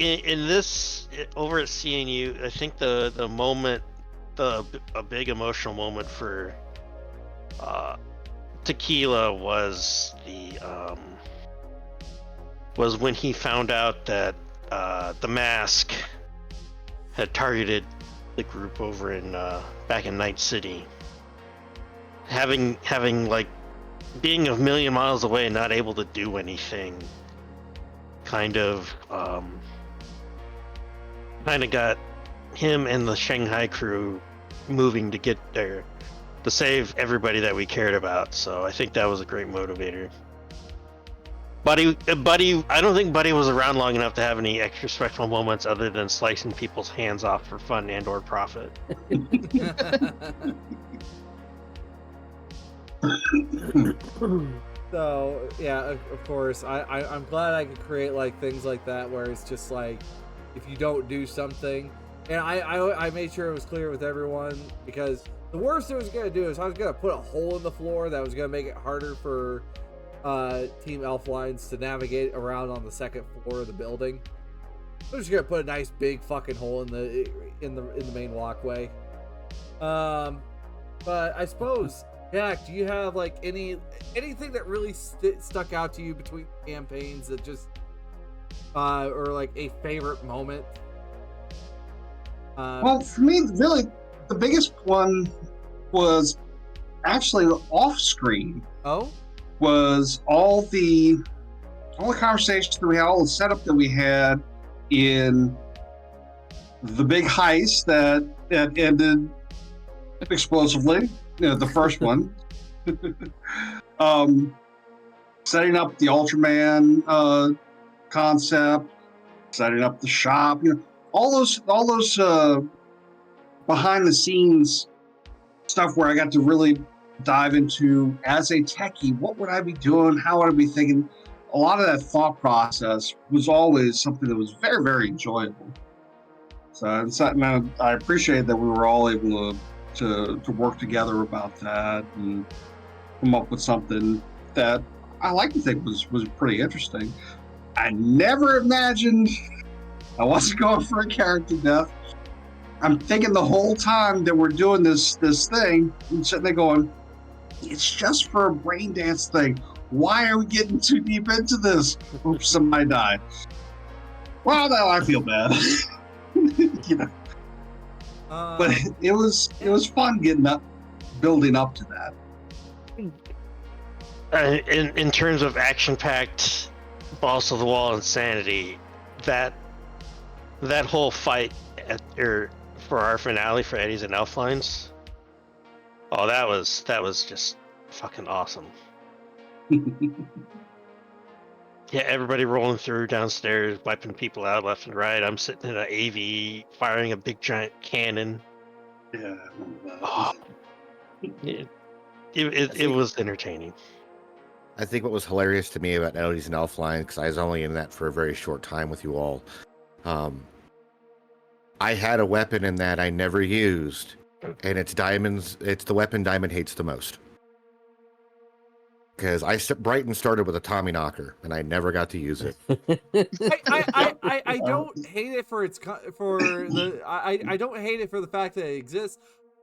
in this over at CNU. I think the moment, a big emotional moment for Tequila was when he found out that the Mask had targeted the group over in back in Night City. Having like being a million miles away and not able to do anything kind of got him and the Shanghai crew moving to get there to save everybody that we cared about. So I think that was a great motivator. Buddy, I don't think Buddy was around long enough to have any extra special moments other than slicing people's hands off for fun and or profit. So yeah, of course, I'm glad I could create like things like that where it's just like if you don't do something, and I made sure it was clear with everyone, because the worst it was gonna do is I was gonna put a hole in the floor that was gonna make it harder for Team Elflines to navigate around on the second floor of the building. I was just gonna put a nice big fucking hole in the main walkway. But I suppose, Jack, do you have like anything that really stuck out to you between campaigns that just or like a favorite moment? Well, for me, really, the biggest one was actually off screen. Oh, Was all the conversations that we had, all the setup that we had in the big heist that ended explosively. The first one. Setting up the Ultraman concept, setting up the shop, all those behind the scenes stuff where I got to really dive into, as a techie, what would I be doing? How would I be thinking? A lot of that thought process was always something that was very, very enjoyable. So it's something I appreciate that we were all able to work together about that and come up with something that I like to think was pretty interesting. I never imagined I wasn't going for a character death. I'm thinking the whole time that we're doing this thing, I'm sitting there going, it's just for a brain dance thing. Why are we getting too deep into this? Oops, somebody died. Well, now I feel bad. But it was fun building up to that. In terms of action-packed, balls to the wall insanity, that whole fight for our finale for Eddies and Elflines. Oh, that was just fucking awesome. Yeah, everybody rolling through downstairs, wiping people out left and right. I'm sitting in an AV firing a big giant cannon. Yeah, I remember that. Oh, it was entertaining. I think what was hilarious to me about Eddies and Elfline, because I was only in that for a very short time with you all, I had a weapon in that I never used, and it's diamonds. It's the weapon Diamond hates the most. Because Brighton started with a Tommy knocker, and I never got to use it. I don't hate it for I don't hate it for the fact that it exists.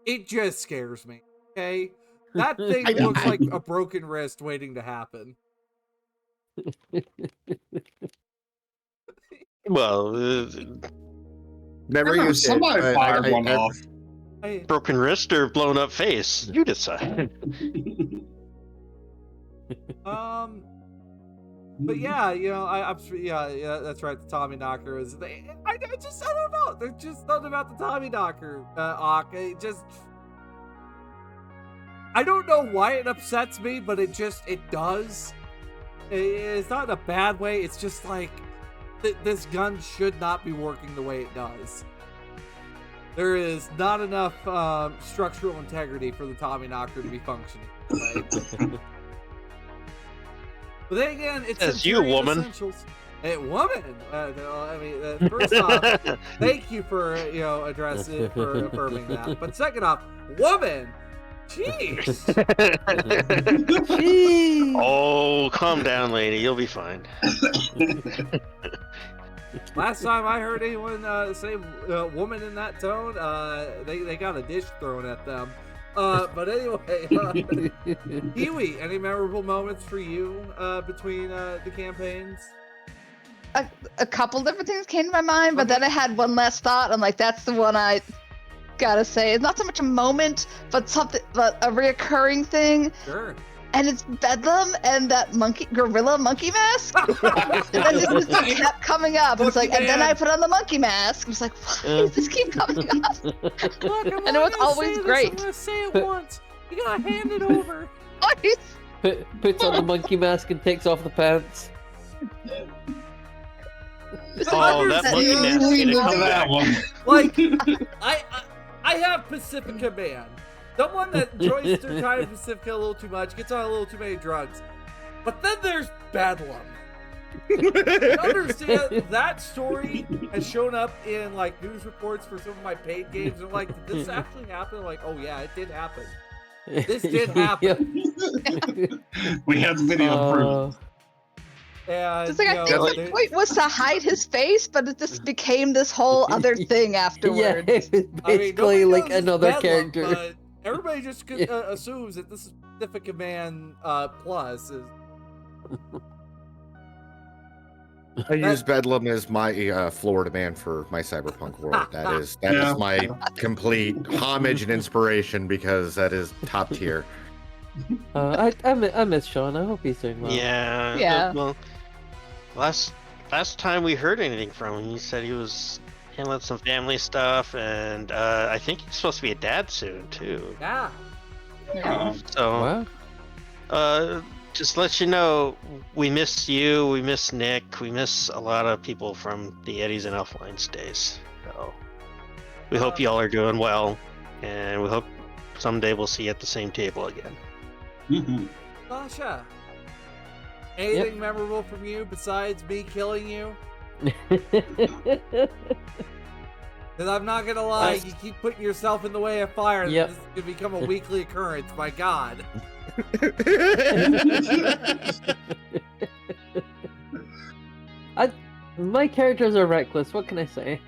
It just scares me. Okay, that thing looks like a broken wrist waiting to happen. Well, Never used it. Somebody fired one off. broken wrist or blown up face, you decide. But yeah, yeah, that's right. The Tommy knocker is. I don't know. There's just something about the Tommy knocker, It just. I don't know why it upsets me, but it does. It's not in a bad way. It's just like this gun should not be working the way it does. There is not enough structural integrity for the Tommy knocker to be functioning. Right? But then again, it's as you, woman. Essentials. Hey, woman. First off, thank you for addressing for affirming that. But second off, woman. Jeez. Oh, calm down, lady. You'll be fine. Last time I heard anyone say woman in that tone, they got a dish thrown at them. But anyway, Kiwi, any memorable moments for you between the campaigns? A couple different things came to my mind, but then I had one last thought. I'm like, that's the one I gotta say. It's not so much a moment, but a reoccurring thing. Sure. And it's Bedlam and that gorilla monkey mask. And then this kept coming up. It's like, and then I put on the monkey mask. I was like, why does this keep coming up? Look, and it was always great. I'm gonna say it once. You gotta hand it over. Puts on the monkey mask and takes off the pants. Oh, that monkey mask Lean gonna into come that back. one. Like, I have Pacifica Man. Someone that enjoys their time in Pacifica a little too much, gets on a little too many drugs. But then there's Bedlam. You understand, that story has shown up in like news reports for some of my paid games. And like, did this actually happen? Like, oh yeah, it did happen. This did happen. We have the video proof. And, It's like, I think the point was to hide his face, but it just became this whole other thing afterwards. Yeah, it was basically like another character. But everybody just assumes that this is Pacifica Man Plus. I use Bedlam as my floor demand for my cyberpunk world. That is my complete homage and inspiration because that is top tier. I miss Sean. I hope he's doing well. Yeah. Yeah. Well, last time we heard anything from him, he said he was handling some family stuff, and I think he's supposed to be a dad soon too. Yeah. So, Wow. just let you know, we miss you, we miss Nick, we miss a lot of people from the Eddies and Elflines days. So, we hope y'all are doing well, and we hope someday we'll see you at the same table again. Sasha, anything memorable from you besides me killing you? Because I'm not gonna lie, you keep putting yourself in the way of fire. Yep. This is gonna become a weekly occurrence. My God. My characters are reckless. What can I say?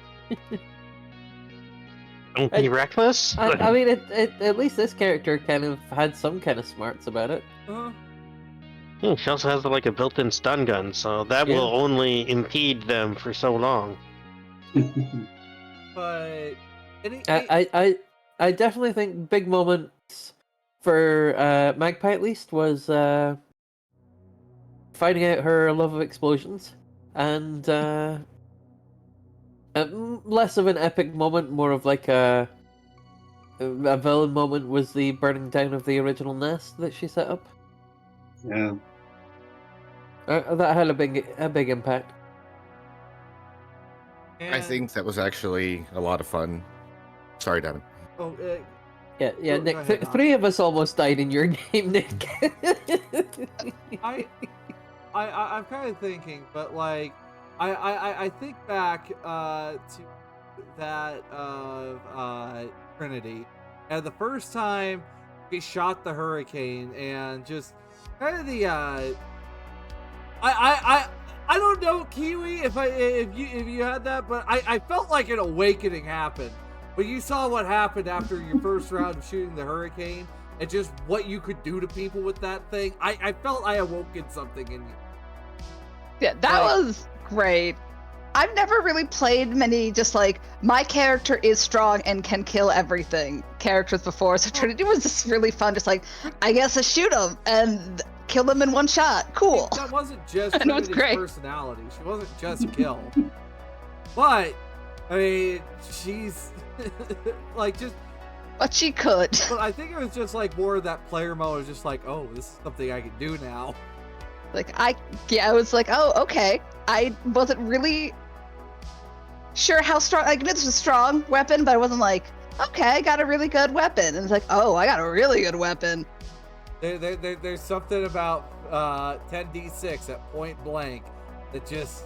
Don't be reckless. I mean, at least this character kind of had some kind of smarts about it. She also has like a built-in stun gun, so that will only impede them for so long. But I definitely think big moments for Magpie at least was finding out her love of explosions, and less of an epic moment, more of like a villain moment was the burning down of the original nest that she set up. Yeah. That had a big impact. I think that was actually a lot of fun. Sorry, Devin. Oh, Yeah, Go Nick. ahead, Nox. 3 of us almost died in your game, Nick. I'm kind of thinking, but like, I think back to that of Trinity, and the first time we shot the hurricane, and just kind of the I don't know, Kiwi, if you had that, but I felt like an awakening happened. But you saw what happened after your first round of shooting the hurricane, and just what you could do to people with that thing. I felt I awoken something in you. Yeah, that was great. I've never really played many just like my character is strong and can kill everything characters before, so Trinity was just really fun. Just like, I guess I shoot him and kill them in one shot. Cool. That wasn't just And it was Trinity's great. personality. She wasn't just kill. But I mean, she's like just. But she could. But I think it was just like more of that player mode. Just like, oh, this is something I can do now. Like I was like, oh, okay. I wasn't really sure how strong. Like this was a strong weapon, but I wasn't like, okay, I got a really good weapon. And it's like, oh, I got a really good weapon. There's something about 10d6 at point blank that just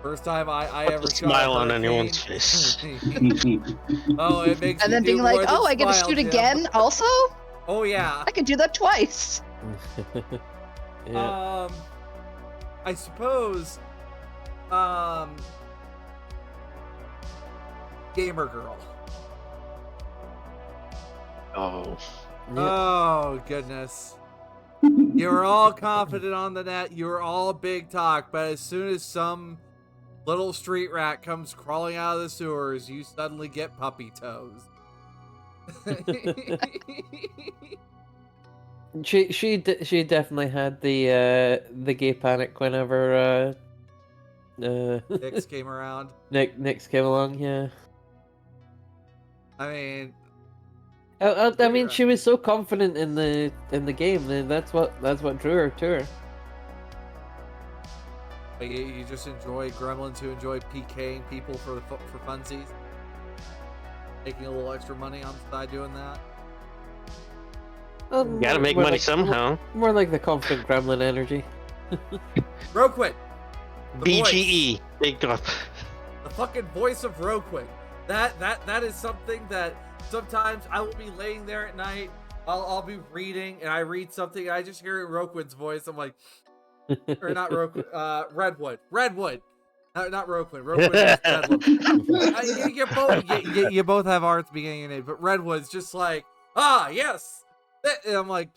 first time I ever Put a shot smile a on hurricane. anyone's face. Oh, it makes And me then do being like, more than oh, I get to smile, shoot Jim. again also? Oh yeah. I could do that twice. Yeah. I suppose Gamer Girl. Oh. Oh goodness. You were all confident on the net, you were all big talk, but as soon as some little street rat comes crawling out of the sewers, you suddenly get puppy toes. She definitely had the gay panic whenever Nyx came around. Nyx came along. Yeah. I mean, I mean, she was so confident in the game, and that's what drew her to her. like, you just enjoy gremlins who enjoy PKing people for funsies, making a little extra money on the side doing that. Gotta make More money like- somehow. More like the confident gremlin energy. Roquid, the BGE. Big up. the fucking voice of Roquid. That is something that sometimes I will be laying there at night. I'll be reading and I read something and I just hear Roquid's voice. I'm like, or not Roquid, Redwood. No, not Roquid. Roquid is Bedlam. You both have arts beginning your name, but Redwood's just like, ah, yes. And I'm like,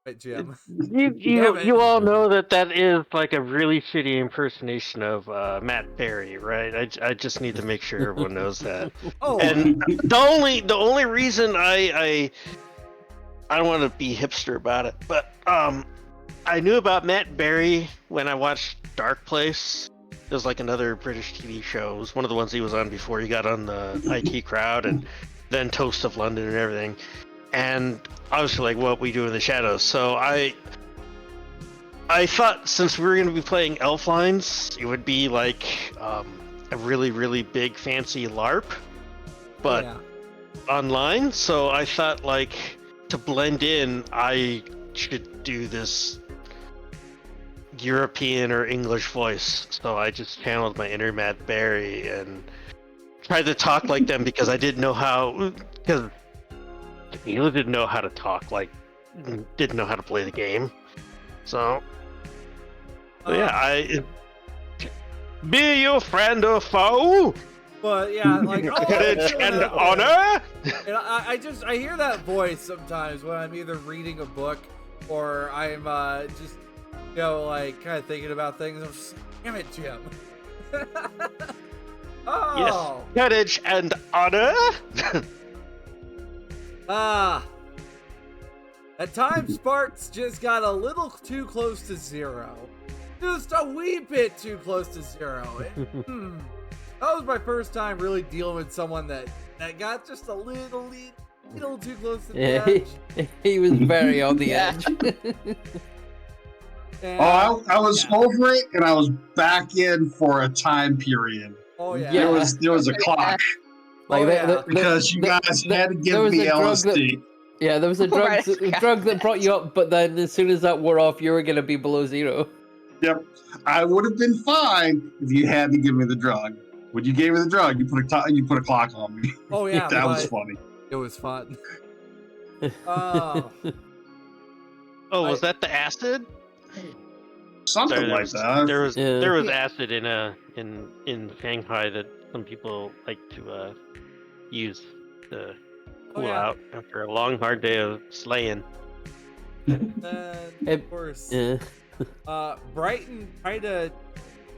Right, Jim. You Damn it. you all know that is like a really shitty impersonation of Matt Berry, right? I just need to make sure everyone knows that. Oh, And the only reason I don't want to be hipster about it, but I knew about Matt Berry when I watched Dark Place. It was like another British TV show. It was one of the ones he was on before he got on the IT Crowd and then Toast of London and everything. And obviously, like, what we do in the shadows. So I thought since we were going to be playing Elf Lines, it would be like a really, really big fancy LARP, but yeah. online. So I thought, like, to blend in, I should do this European or English voice. So I just channeled my inner Matt Berry and tried to talk like them because I didn't know how. Because Mila didn't know how to talk, like, didn't know how to play the game. So, yeah, I be your friend or foe. But yeah, like Courage and honor. And I hear that voice sometimes when I'm either reading a book or I'm just like kind of thinking about things. I'm just, damn it, Jim. Oh. Yes, courage and honor. At times sparks just got a little too close to zero. Just a wee bit too close to zero. That was my first time really dealing with someone that got just a little too close to the edge. He was very on the edge. And, I was over it, and I was back in for a time period. Oh yeah. There was a clock. Like Because you guys had to give me LSD. Yeah, there was a drug that brought you up, but then as soon as that wore off, you were going to be below zero. Yep. I would have been fine if you had to give me the drug. When you gave me the drug, you put a clock on me. Oh yeah. That was funny. It was fun. Oh. Oh, was that the acid? Something like that. There was acid in Shanghai that some people like to use to cool out after a long, hard day of slaying. And of course, Brighton kind of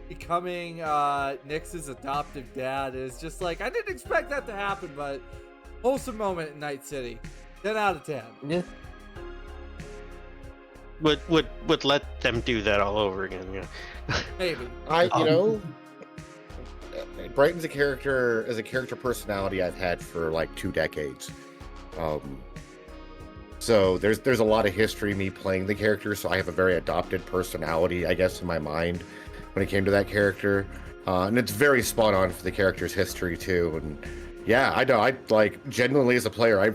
becoming Nyx's adoptive dad is just like, I didn't expect that to happen, but wholesome moment in Night City. 10 out of 10. Yeah. Would let them do that all over again, yeah. Maybe. Brighton's a character personality I've had for like 2 decades. So there's a lot of history me playing the character, so I have a very adopted personality, I guess, in my mind when it came to that character. And it's very spot on for the character's history too. And yeah, I know, I like genuinely as a player,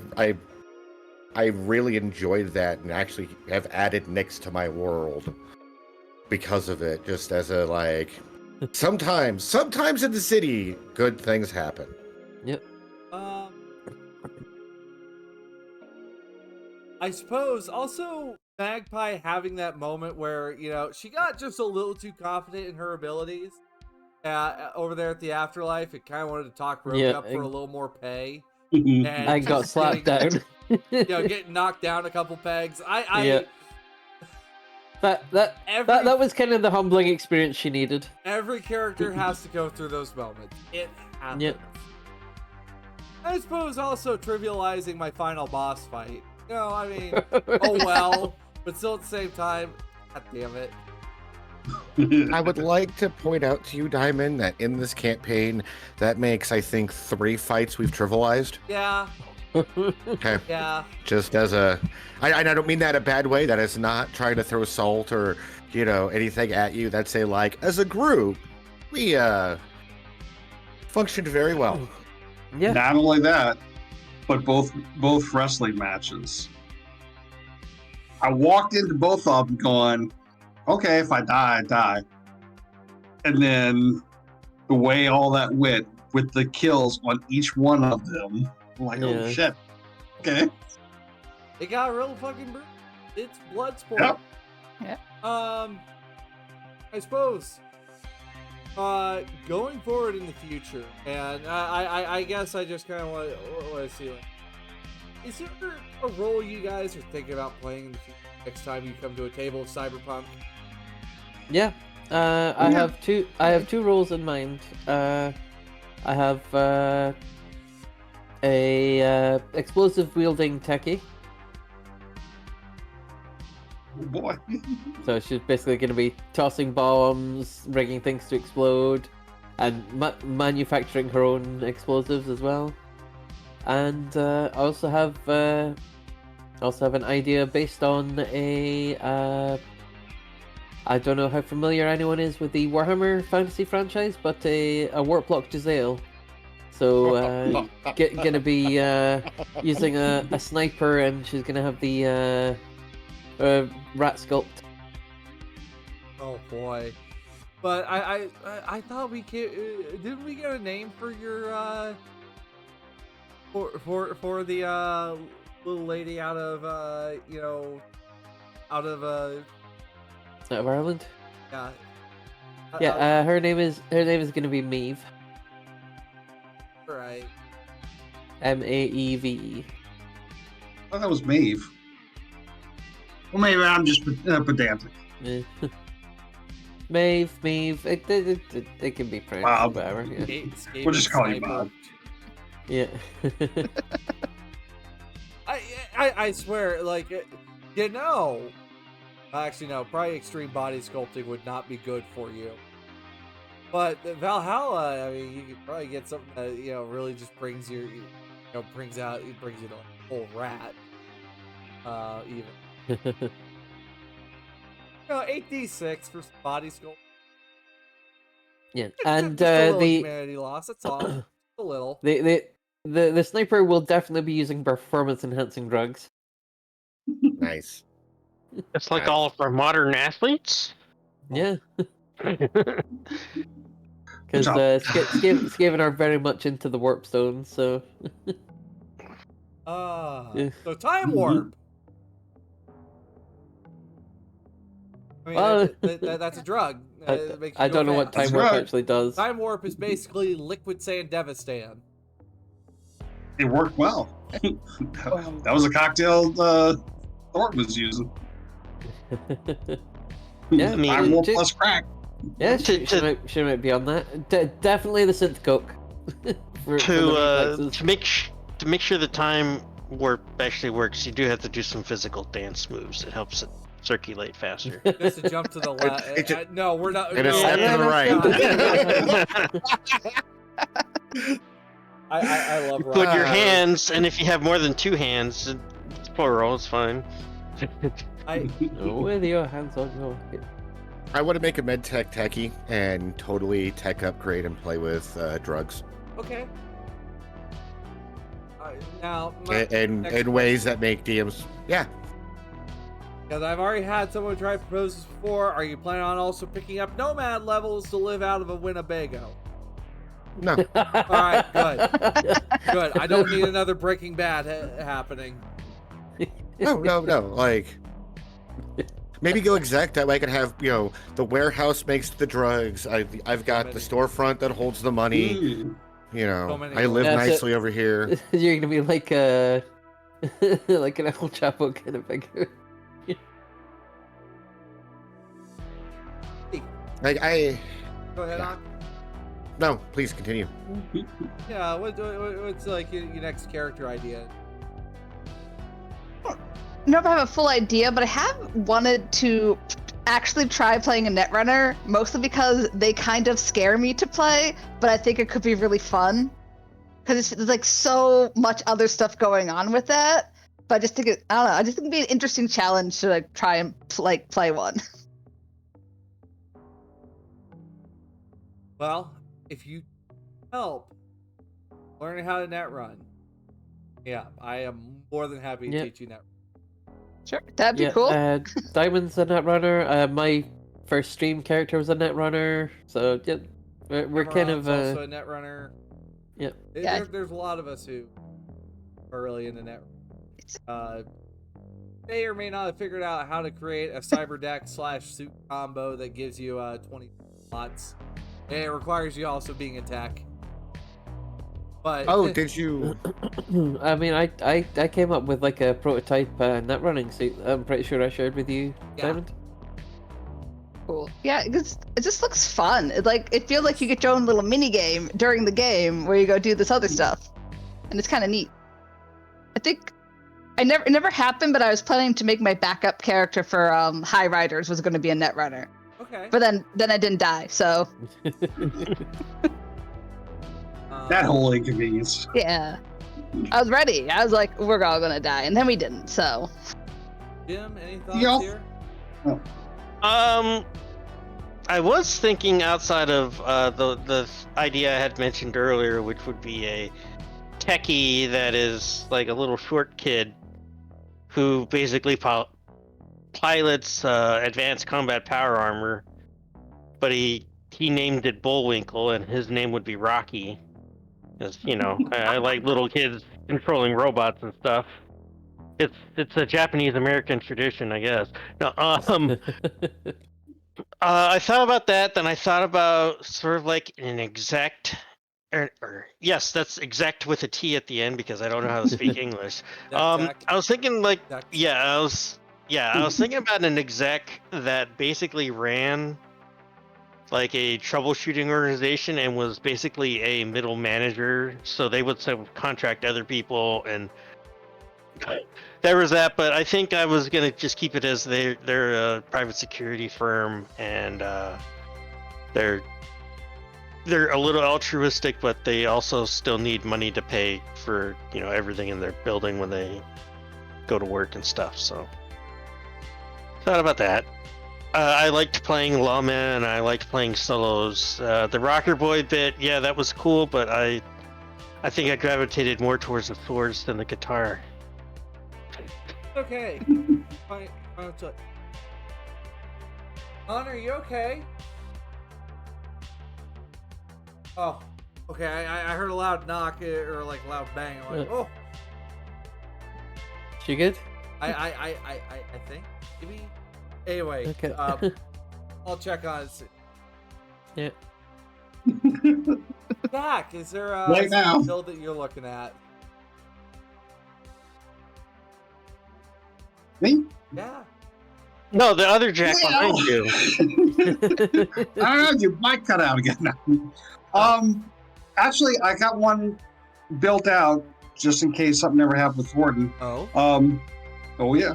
I really enjoyed that and actually have added Nyx to my world because of it, just as a like sometimes in the city good things happen. Yep. I suppose also Magpie having that moment where, she got just a little too confident in her abilities over there at the Afterlife. It kind of wanted to talk Rogue up for a little more pay. And I got slapped down. Getting knocked down a couple pegs. That was kind of the humbling experience she needed. Every character has to go through those moments. It happens. Yep. I suppose also trivializing my final boss fight. Oh well, but still at the same time, god damn it. I would like to point out to you, Diamond, that in this campaign, that makes, I think, 3 fights we've trivialized. Yeah. Okay. Yeah. Just as I don't mean that in a bad way. That is not trying to throw salt or, anything at you. That's as a group, we functioned very well. Yeah. Not only that, but both wrestling matches. I walked into both of them going, okay, if I die, I die. And then the way all that went with the kills on each one of them, I'm like, oh shit. Okay. It got real fucking brutal. It's blood sport. Yep. I suppose going forward in the future, and I guess I just kind of want to see, like, is there a role you guys are thinking about playing in the future? next time you come to a table of Cyberpunk. Yeah. I have two. I have two roles in mind. I have a explosive wielding techie. Oh boy. So she's basically going to be tossing bombs, rigging things to explode, and manufacturing her own explosives as well. And I also have an idea based on a I don't know how familiar anyone is with the Warhammer fantasy franchise, but a Warplock Giselle. So gonna be using a sniper, and she's gonna have the rat sculpt. Oh boy! But I thought didn't we get a name for your for the little lady out of out of Ireland. Yeah. Yeah. Her name is gonna be Maeve. Right. Maeve. I thought that was Maeve. Well, maybe I'm just pedantic. Maeve. It can be pronounced Bob. whatever. Yeah. We'll just call you Bob. Yeah. I swear, like, actually no, probably extreme body sculpting would not be good for you. But Valhalla, I mean, you could probably get something that really just brings you to a whole rat. Even 8d6 for body sculpt. Yeah, and just a little the humanity loss. That's all. Just a little. The sniper will definitely be using performance enhancing drugs. Nice. It's like all of our modern athletes. Yeah. Because Skaven are very much into the warp stone, so. Yeah. So time warp. I mean, that's a drug. I don't know what time warp actually does. Time warp is basically liquid Sandevistan. It worked well. That was a cocktail Thornton was using. Yeah, Time warp plus crack. Yeah, she might be on that. Definitely the synth coke. To make sure the time warp actually works, you do have to do some physical dance moves. It helps it circulate faster. Just to jump to the left. No, we're not. And a step to the right. I love rock. Put your hands, and if you have more than two hands, it's plural. It's fine. With your hands on your hip. I want to make a medtech techie and totally tech upgrade and play with drugs. Okay. Now. In ways that make DMs. Yeah. Because I've already had someone try to propose this before. Are you planning on also picking up nomad levels to live out of a Winnebago? No. All right, good. Good. I don't need another Breaking Bad happening. No. Like, maybe go exec. That way I can have, the warehouse makes the drugs. I've got the storefront that holds the money. I live nicely over here. You're gonna be like like an El Chapo kind of figure. Go ahead, Yeah. on. No, please continue. Yeah, what's like your next character idea? I don't know if I have a full idea, but I have wanted to actually try playing a Netrunner, mostly because they kind of scare me to play, but I think it could be really fun. Because there's like so much other stuff going on with that. But I just think I just think it'd be an interesting challenge to like try and play one. Well, if you help learning how to net run, yeah, I am more than happy to teach you net. Sure, that'd be cool. Diamond's a Netrunner. My first stream character was a Netrunner, so yeah, we're kind of also a Netrunner. Yeah. There's a lot of us who are really into net. May or may not have figured out how to create a cyber deck / suit combo that gives you 20 slots. And it requires you also being a tech. But Oh, did you? I mean, I came up with like a prototype net running suit. I'm pretty sure I shared with you, Yeah. Diamond. Cool. Yeah, it just looks fun. It feels like you get your own little mini game during the game where you go do this other stuff, and it's kind of neat. I think it never happened, but I was planning to make my backup character for High Riders was going to be a netrunner, okay. but then I didn't die, so That whole inconvenience. yeah, I was ready. I was like, we're all gonna die, and then we didn't. So Jim, any thoughts Yeah. here? I was thinking outside of the idea I had mentioned earlier, which would be a techie that is like a little short kid who basically pilots advanced combat power armor, but he named it Bullwinkle, and his name would be Rocky, because I like little kids controlling robots and stuff. It's a Japanese American tradition, I guess. No, I thought about that. Then I thought about sort of like an exact, yes, that's exact with a T at the end because I don't know how to speak English. Tech. I was thinking like, Tech. I was thinking about an exec that basically ran like a troubleshooting organization and was basically a middle manager. So they would subcontract other people, and there was that. But I think I was gonna just keep it as they're a private security firm, and they're a little altruistic, but they also still need money to pay for everything in their building when they go to work and stuff. So thought about that. I liked playing Lawman, and I liked playing solos. The Rocker Boy bit, yeah, that was cool, but I think I gravitated more towards the swords than the guitar. Okay. Fine. Honor, you okay? Oh, okay. I heard a loud knock or like loud bang. I'm like, oh. She good? I think maybe. Anyway, Okay. I'll check on it. Yeah. Jack, is there Right now. build that you're looking at? Me? Yeah. No, the other Jack behind you. I don't know. You might cut out again now. Actually, I got one built out just in case something ever happened with Thornton. Oh. Oh yeah.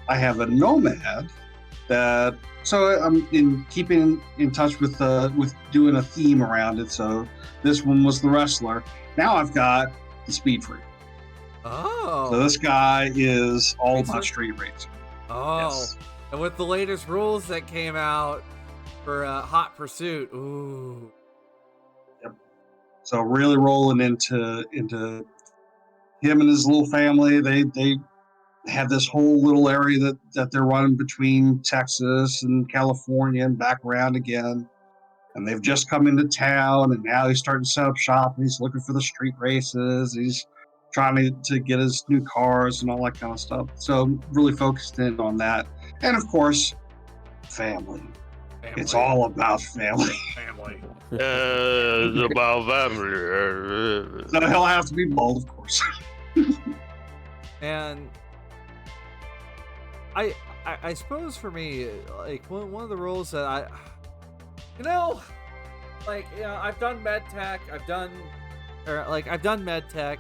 I have a nomad that. So I'm keeping in touch with doing a theme around it. So this one was the wrestler. Now I've got the speed freak. Oh. So this guy is all Racer? about street racing. Oh. Yes. And with the latest rules that came out for Hot Pursuit, ooh. So really rolling into him and his little family. They have this whole little area that they're running between Texas and California and back around again. And they've just come into town, and now he's starting to set up shop, and he's looking for the street races. He's trying to get his new cars and all that kind of stuff. So I'm really focused in on that. And of course, family. It's all about family. Family. It's about family. So he'll have to be bald, of course. And I suppose for me, like one of the rules that I've done med tech, I've done med tech,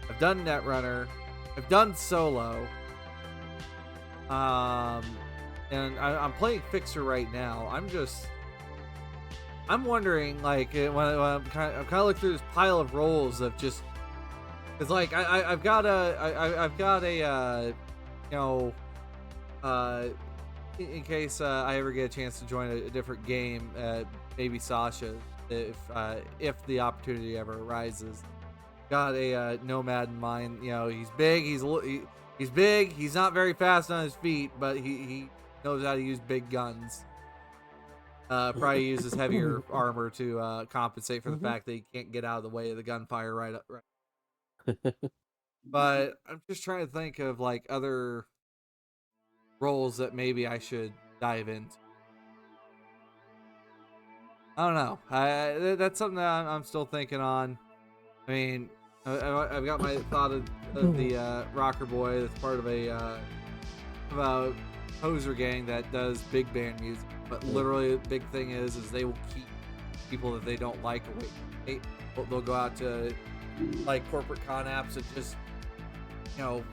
I've done netrunner, I've done solo, and I'm playing fixer right now. I'm wondering, like, when I'm kind of looking through this pile of roles of just, it's like I've got a in case I ever get a chance to join a different game, maybe Sasha, if the opportunity ever arises. Got a nomad in mind. He's big. He's big. He's not very fast on his feet, but he knows how to use big guns. Probably uses heavier armor to compensate for the fact that he can't get out of the way of the gunfire right. But I'm just trying to think of like other roles that maybe I should dive into. I don't know. That's something that I'm still thinking on. I mean, I've got my thought of the rocker boy that's part of a poser gang that does big band music. But literally, the big thing is they will keep people that they don't like away. They'll go out to like corporate con apps and just, you know,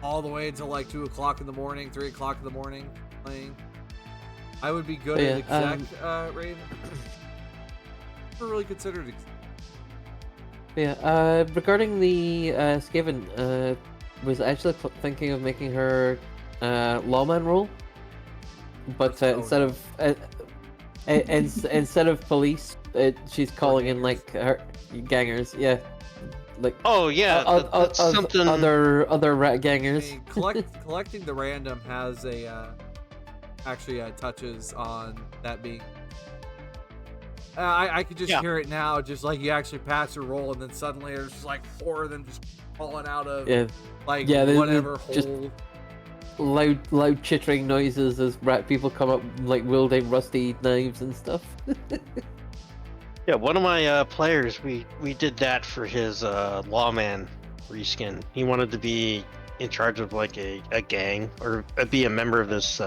all the way until like 2 o'clock in the morning, 3 o'clock in the morning playing. I would be good at exec, Raven. Never really considered exec. Yeah, regarding the Skaven, was actually thinking of making her lawman role, but instead of police, she's calling in like her gangers. Yeah, like that's something. Other rat gangers. I mean, collecting the random has actually touches on that being. I could just hear it now, just like you actually pass your roll, and then suddenly there's just like 4 of them just falling out of whatever hole. Just loud chittering noises as rat people come up like wielding rusty knives and stuff. Yeah, one of my players, we did that for his lawman reskin. He wanted to be in charge of like a gang or be a member of this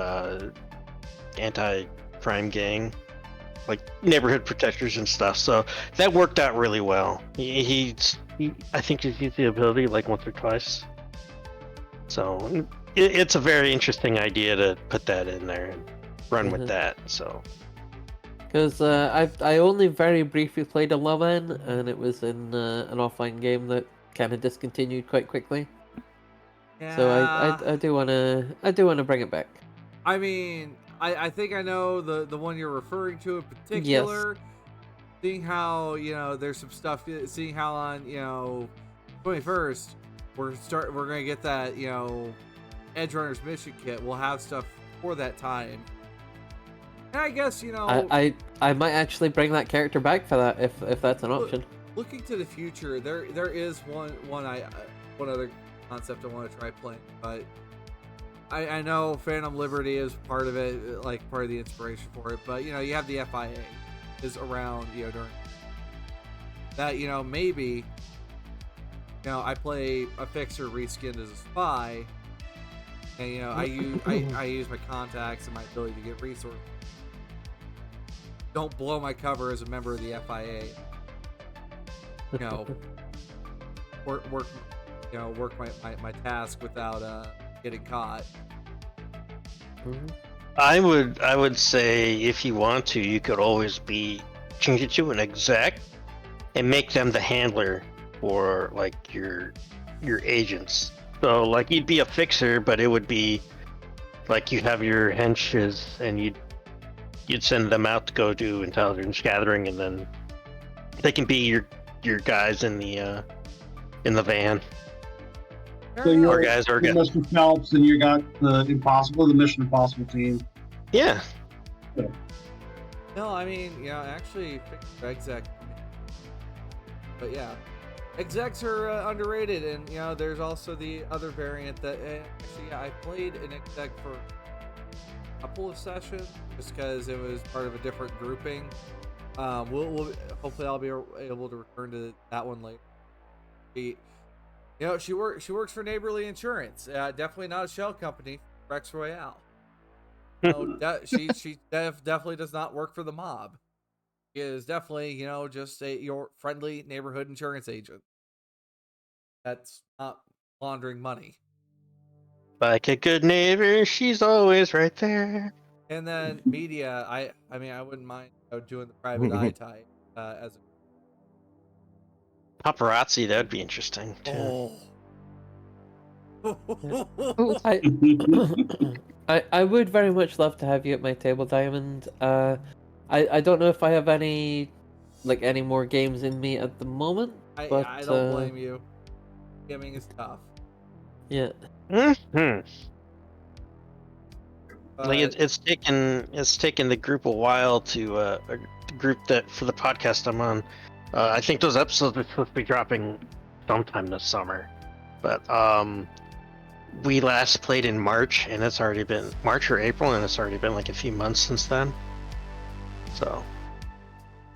anti-crime gang, like neighborhood protectors and stuff. So that worked out really well. I think he's used the ability like once or twice. So it's a very interesting idea to put that in there and run with that. So because I only very briefly played a lawman, and it was in an offline game that kind of discontinued quite quickly. Yeah. So I do wanna bring it back. I mean, I think I know the one you're referring to in particular. Yes. Seeing how, you know, there's some stuff. Seeing how on, you know, 21st we're gonna get that, you know, edgerunners mission kit. We'll have stuff for that time. And I guess, you know, I might actually bring that character back for that if that's an option. Looking to the future, there is one other concept I want to try playing, but I know Phantom Liberty is part of it, like part of the inspiration for it. But you know, you have the FIA is around, you know, during that, you know, maybe, you know, I play a fixer reskinned as a spy, and you know, I use my contacts and my ability to get resources. Don't blow my cover as a member of the FIA. You know, work my task without getting caught. I would say if you want to, you could always change it to an exec and make them the handler for like your agents. So like you'd be a fixer, but it would be like you'd have your henches and you'd send them out to go do intelligence gathering, and then they can be your guys in the van. So you're Mr. Phelps, and you got the Mission Impossible team. Yeah. No, I mean, you know, actually, exec. But yeah, execs are underrated, and you know, there's also the other variant that actually, yeah, I played an exec for a couple of sessions just because it was part of a different grouping. We'll hopefully I'll be able to return to that one later. You know, she works for Neighborly Insurance. Definitely not a shell company. Rex Royale. No, she definitely does not work for the mob. She is definitely, you know, just your friendly neighborhood insurance agent. That's not laundering money. Like a good neighbor, she's always right there. And then media, I mean, I wouldn't mind, you know, doing the private eye type as a paparazzi. That'd be interesting too. I would very much love to have you at my table, Diamond. I don't know if I have any more games in me at the moment. But I don't blame you. Gaming is tough. Yeah. Like it's taken the group a while to a group that for the podcast I'm on. I think those episodes are supposed to be dropping sometime this summer, but we last played in March, and it's already been March or April, and it's already been like a few months since then. So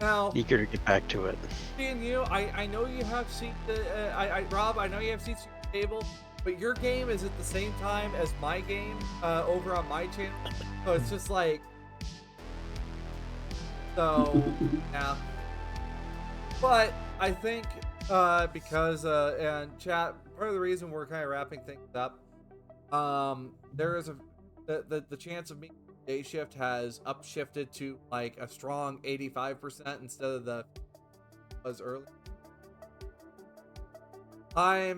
Now, Eager to get back to it. being you, I know you have seat Rob, I know you have seats at your table, but your game is at the same time as my game over on my channel. So it's just like, so yeah. But I think because and chat, part of the reason we're kind of wrapping things up, there is the chance of me day shift has upshifted to like a strong 85% instead of the was early. I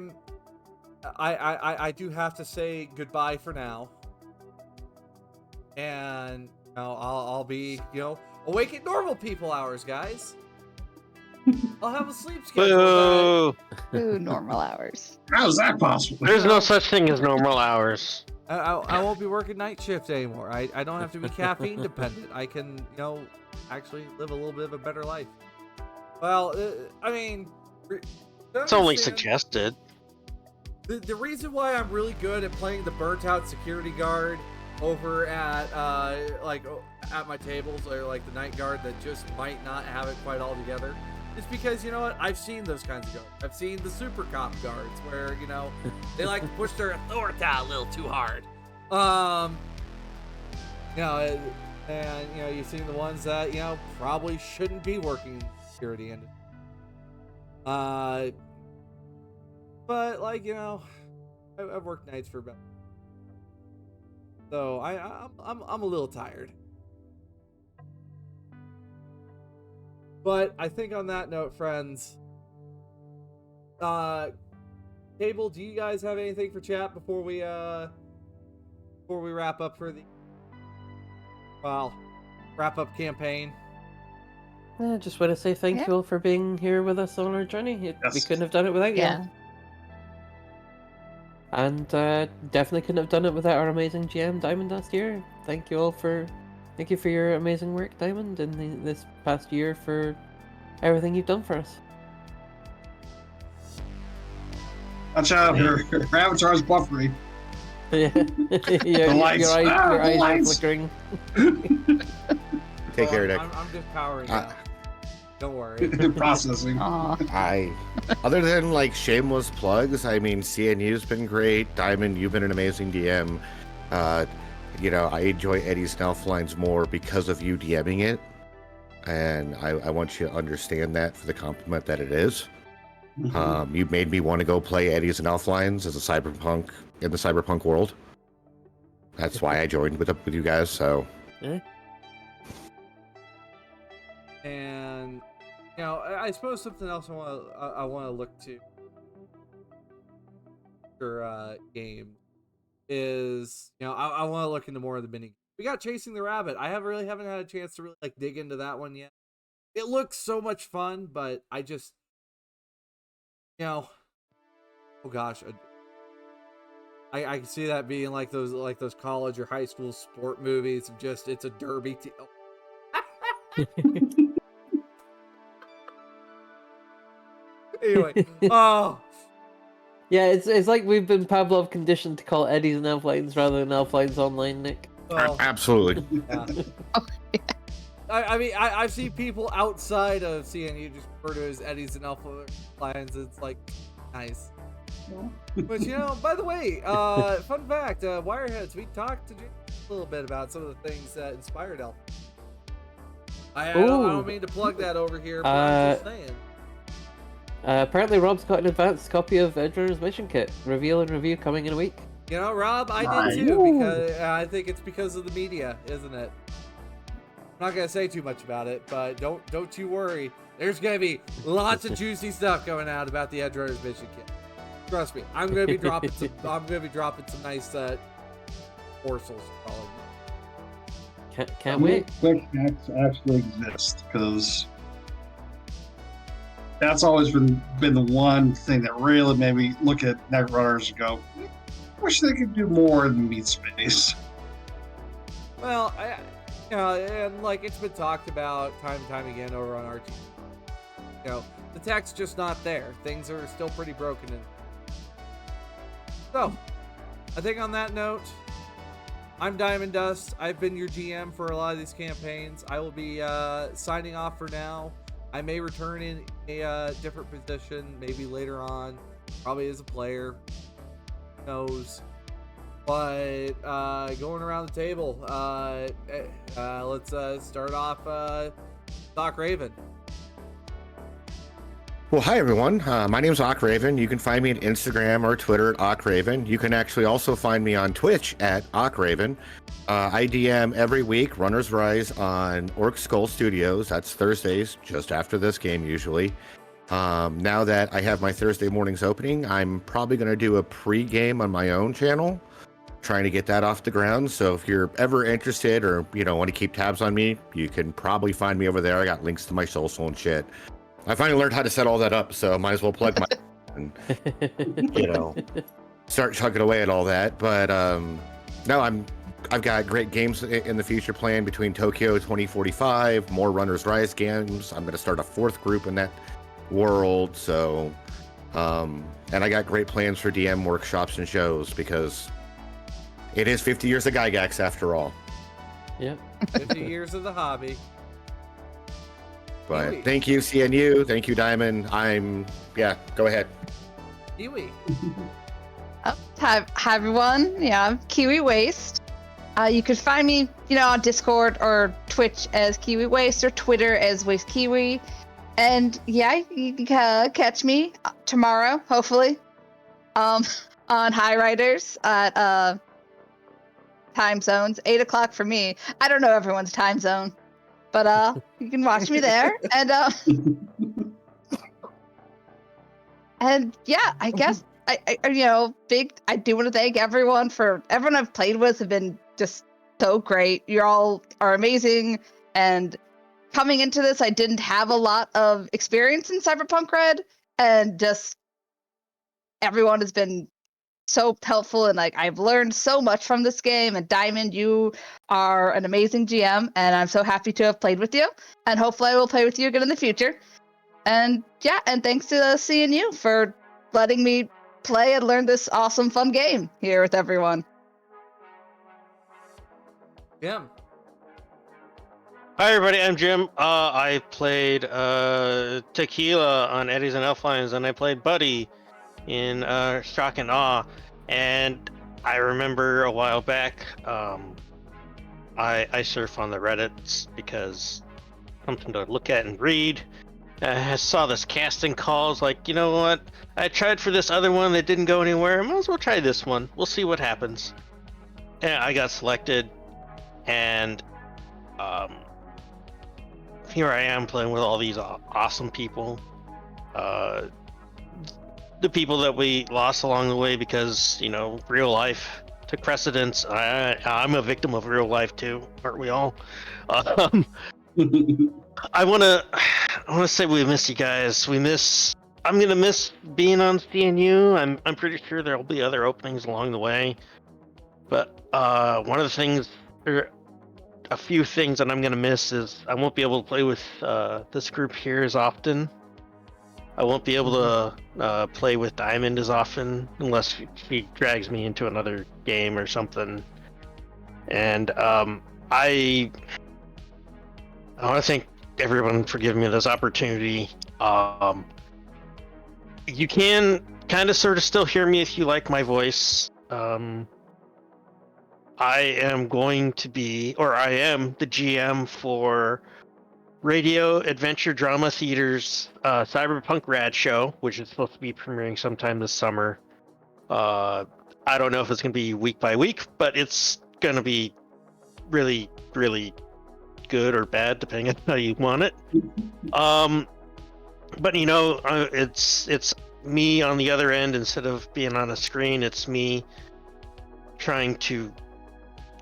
do have to say goodbye for now, and I'll be awake at normal people hours, guys. I'll have a sleep schedule. Boo! Ooh, normal hours. How is that possible? There's no such thing as normal hours. I won't be working night shift anymore. I don't have to be caffeine dependent. I can actually live a little bit of a better life. Well, I mean, It's only suggested. The reason why I'm really good at playing the burnt out security guard over at at my tables, or like the night guard that just might not have it quite all together, is because you know what, I've seen those kinds of guards. I've seen the super cop guards where they like to push their authority a little too hard. And you've seen the ones that probably shouldn't be working in security industry. But like I've worked nights for about, so I'm a little tired. But I think on that note, friends, Cable, do you guys have anything for chat before we wrap up for the wrap up campaign? I just want to say thank you all for being here with us on our journey. We couldn't have done it without you. Yeah. And definitely couldn't have done it without our amazing GM, Diamond, last year. Thank you for your amazing work, Diamond, in this past year, for everything you've done for us. Watch out, your avatar's buffering. Yeah, The lights. Your eyes are Lights. flickering. Take care, Nick. I'm just powering now. Don't worry. Processing. Aw. Other than like shameless plugs, I mean, CNU's been great. Diamond, you've been an amazing DM. I enjoy Eddie's Elflines more because of you DMing it, and I want you to understand that for the compliment that it is. Mhm. You made me want to go play Eddie's and Elflines as a cyberpunk in the cyberpunk world. That's why I joined with you guys. So. Yeah. And I suppose something else I want to look to for game is I want to look into more of the mini. We got Chasing the Rabbit. I haven't had a chance to really dig into that one yet. It looks so much fun, but I just oh gosh, I can see that being like those college or high school sport movies. Just it's a derby. Anyway, Yeah, it's like we've been Pavlov conditioned to call Eddie's and Elflines rather than Elflines Online, Nick. well, Absolutely. yeah. I mean, I've seen people outside of CNU just refer to as Eddie's and Alpha Lions. It's like, nice. But by the way, fun fact, Wireheads, we talked to Jim a little bit about some of the things that inspired Alpha. I don't mean to plug that over here, but I'm just saying. Apparently Rob's got an advanced copy of Edgerunners Mission Kit. Reveal and review coming in a week. Rob, I did too, because I think it's because of the media, isn't it? I'm not gonna say too much about it, but don't you worry. There's gonna be lots of juicy stuff going out about the Edgerunners Mission Kit. Trust me, I'm gonna be dropping some nice morsels. Can't wait. Quick hacks actually exist, because that's always been the one thing that really made me look at Netrunners and go, wish they could do more in the meat space. Well, and it's been talked about time and time again over on our team. The tech's just not there. Things are still pretty broken. So, I think on that note, I'm Diamond Dust. I've been your GM for a lot of these campaigns. I will be signing off for now. I may return in a different position, maybe later on, probably as a player. Who knows? But going around the table, let's start off. Doc Raven. Well, hi everyone. My name is Raven. You can find me on Instagram or Twitter at Raven. You can actually also find me on Twitch at Raven. I DM every week Runners Rise on Orc Skull Studios. That's Thursdays, just after this game usually. Now that I have my Thursday mornings opening, I'm probably going to do a pre-game on my own channel, trying to get that off the ground. So if you're ever interested or want to keep tabs on me, you can probably find me over there. I got links to my social and shit. I finally learned how to set all that up, so might as well plug my and start chugging away at all that. But no, I've got great games in the future planned between Tokyo 2045, more Runners Rise games. I'm going to start a 4th group in that world. So, and I got great plans for DM workshops and shows because it is 50 years of Gygax after all. Yep. 50 years of the hobby. But Kiwi. thank you, CNU. Thank you, Diamond. Go ahead. Kiwi. Hi everyone. Yeah, I'm Kiwi Waste. You can find me, on Discord or Twitch as Kiwi Waste or Twitter as Waste Kiwi. And yeah, you can catch me tomorrow, hopefully, on High Riders at time zones, 8 o'clock for me. I don't know everyone's time zone, but you can watch me there. And and yeah, I guess I do want to thank everyone I've played with have been just so great. You all are amazing. And coming into this, I didn't have a lot of experience in Cyberpunk Red, and just everyone has been so helpful, and I've learned so much from this game. And Diamond, you are an amazing GM, and I'm so happy to have played with you, and hopefully I will play with you again in the future. And yeah, and thanks to CNU for letting me play and learn this awesome fun game here with everyone. Jim. Hi everybody, I'm Jim. I played Tequila on Eddies and Elflines, and I played Buddy in Shock and Awe. And I remember a while back, I surf on the Reddits because something to look at and read. I saw this casting calls, like, you know what? I tried for this other one that didn't go anywhere. I might as well try this one. We'll see what happens. And I got selected, and here I am playing with all these awesome people. The people that we lost along the way because, real life took precedence. I'm a victim of real life too, aren't we all? I want to say we miss you guys. I'm gonna miss being on CNU. I'm pretty sure there'll be other openings along the way. But one of the things, or a few things that I'm gonna miss is I won't be able to play with this group here as often. I won't be able to play with Diamond as often unless she drags me into another game or something. And I want to thank everyone for giving me this opportunity. You can kind of sort of still hear me if you like my voice. I am the GM for Radio Adventure Drama Theater's Cyberpunk Red show, which is supposed to be premiering sometime this summer. I don't know if it's going to be week by week, but it's going to be really, really good or bad, depending on how you want it. But it's me on the other end instead of being on a screen. It's me trying to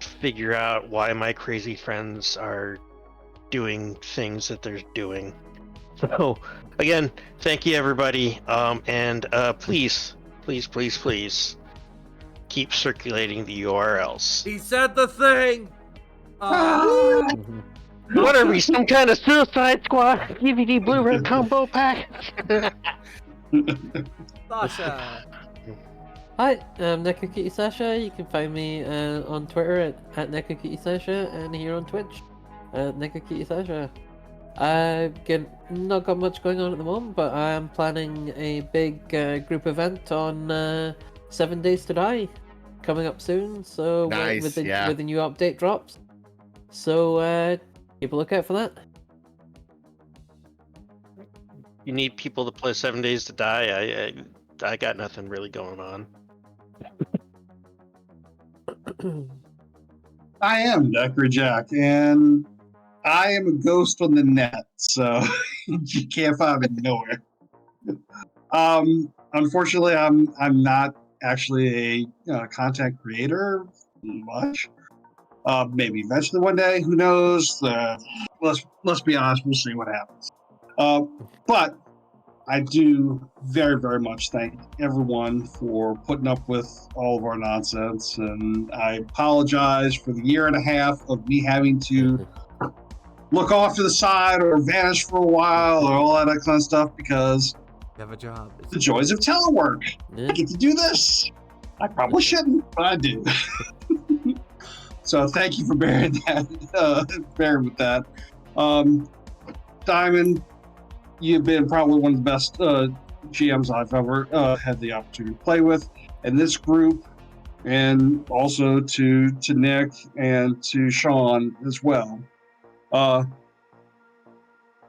figure out why my crazy friends are doing things that they're doing. So again, thank you everybody, and please keep circulating the URLs. He said the thing. What are we, some kind of Suicide Squad DVD Blu-ray combo pack? Sasha. Hi, I'm Nekokitty Sasha. You can find me on Twitter at Nekokitty Sasha and here on Twitch at Nekokitty Sasha. I've not got much going on at the moment, but I'm planning a big group event on 7 Days to Die coming up soon. So Nice, with the yeah. with the new update drops, so keep a lookout for that. You need people to play 7 Days to Die. I got nothing really going on. I am Decker Jack, and I am a ghost on the net, so you can't find me nowhere. Unfortunately, I'm not actually a content creator much. Maybe eventually one day, who knows? Let's be honest, we'll see what happens. But I do very, very much thank everyone for putting up with all of our nonsense, and I apologize for the year and a half of me having to look off to the side or vanish for a while or all that kind of stuff because You have a job. the joys of telework. Yeah. I get to do this. I probably shouldn't, but I do. So thank you for bearing with that. Diamond, you've been probably one of the best GMs I've ever had the opportunity to play with in this group, and also to Nick and to Sean as well.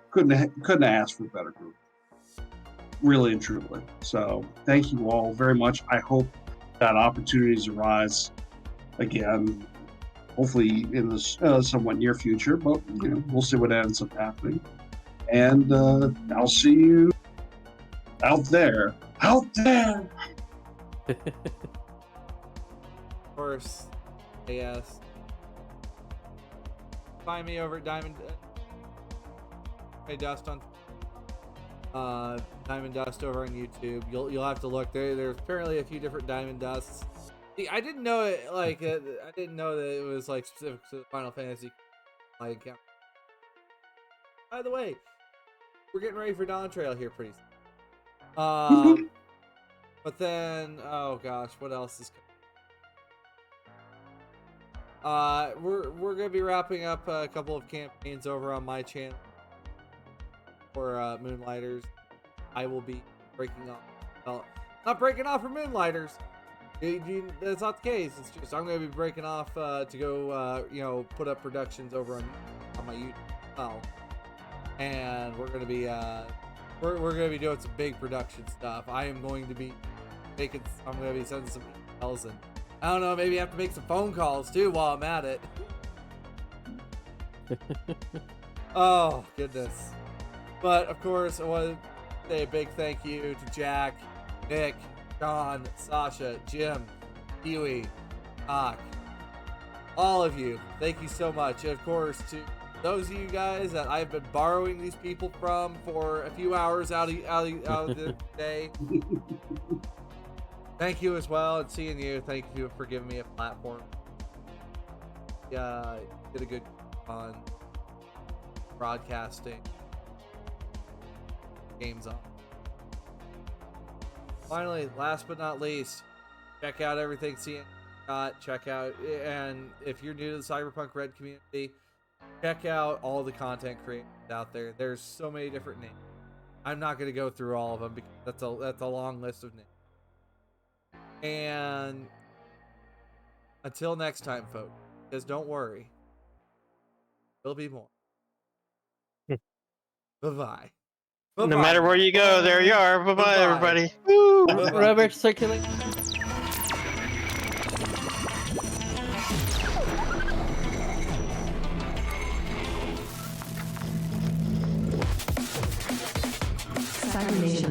Couldn't ask for a better group, really and truly. So thank you all very much. I hope that opportunities arise again, hopefully in the somewhat near future, but we'll see what ends up happening. And I'll see you out there. Out there! Of course. Yes. Find me over at Diamond. Hey, Dust on. Diamond Dust over on YouTube. You'll have to look there. There's apparently a few different Diamond Dusts. See, I didn't know it. I didn't know that it was like specific to Final Fantasy. Like, by the way, we're getting ready for Dawn Trail here pretty soon. But then, oh gosh, what else is we're gonna be wrapping up a couple of campaigns over on my channel for Moonlighters. I will be breaking off. Well, not breaking off for Moonlighters. That's not the case. It's just I'm gonna be breaking off to go put up productions over on my YouTube channel. And we're gonna be we're gonna be doing some big production stuff. I'm gonna be sending some emails, and I don't know, maybe I have to make some phone calls too while I'm at it. Oh goodness. But of course I want to say a big thank you to Jack, Nick, John, Sasha, Jim, Huey, Doc, all of you. Thank you so much. And of course to those of you guys that I've been borrowing these people from for a few hours out of the day. Thank you as well, and seeing you. Thank you for giving me a platform. Yeah, did a good on broadcasting games on. Finally, last but not least, check out everything CN got. Check out, and if you're new to the Cyberpunk Red community, check out all the content creators out there. There's so many different names. I'm not going to go through all of them because that's a long list of names. And until next time, folks, because don't worry, there'll be more. Bye-bye. No matter where you go, there you are. Bye-bye, everybody. Woo! Rubber circulating. Cyber Nation.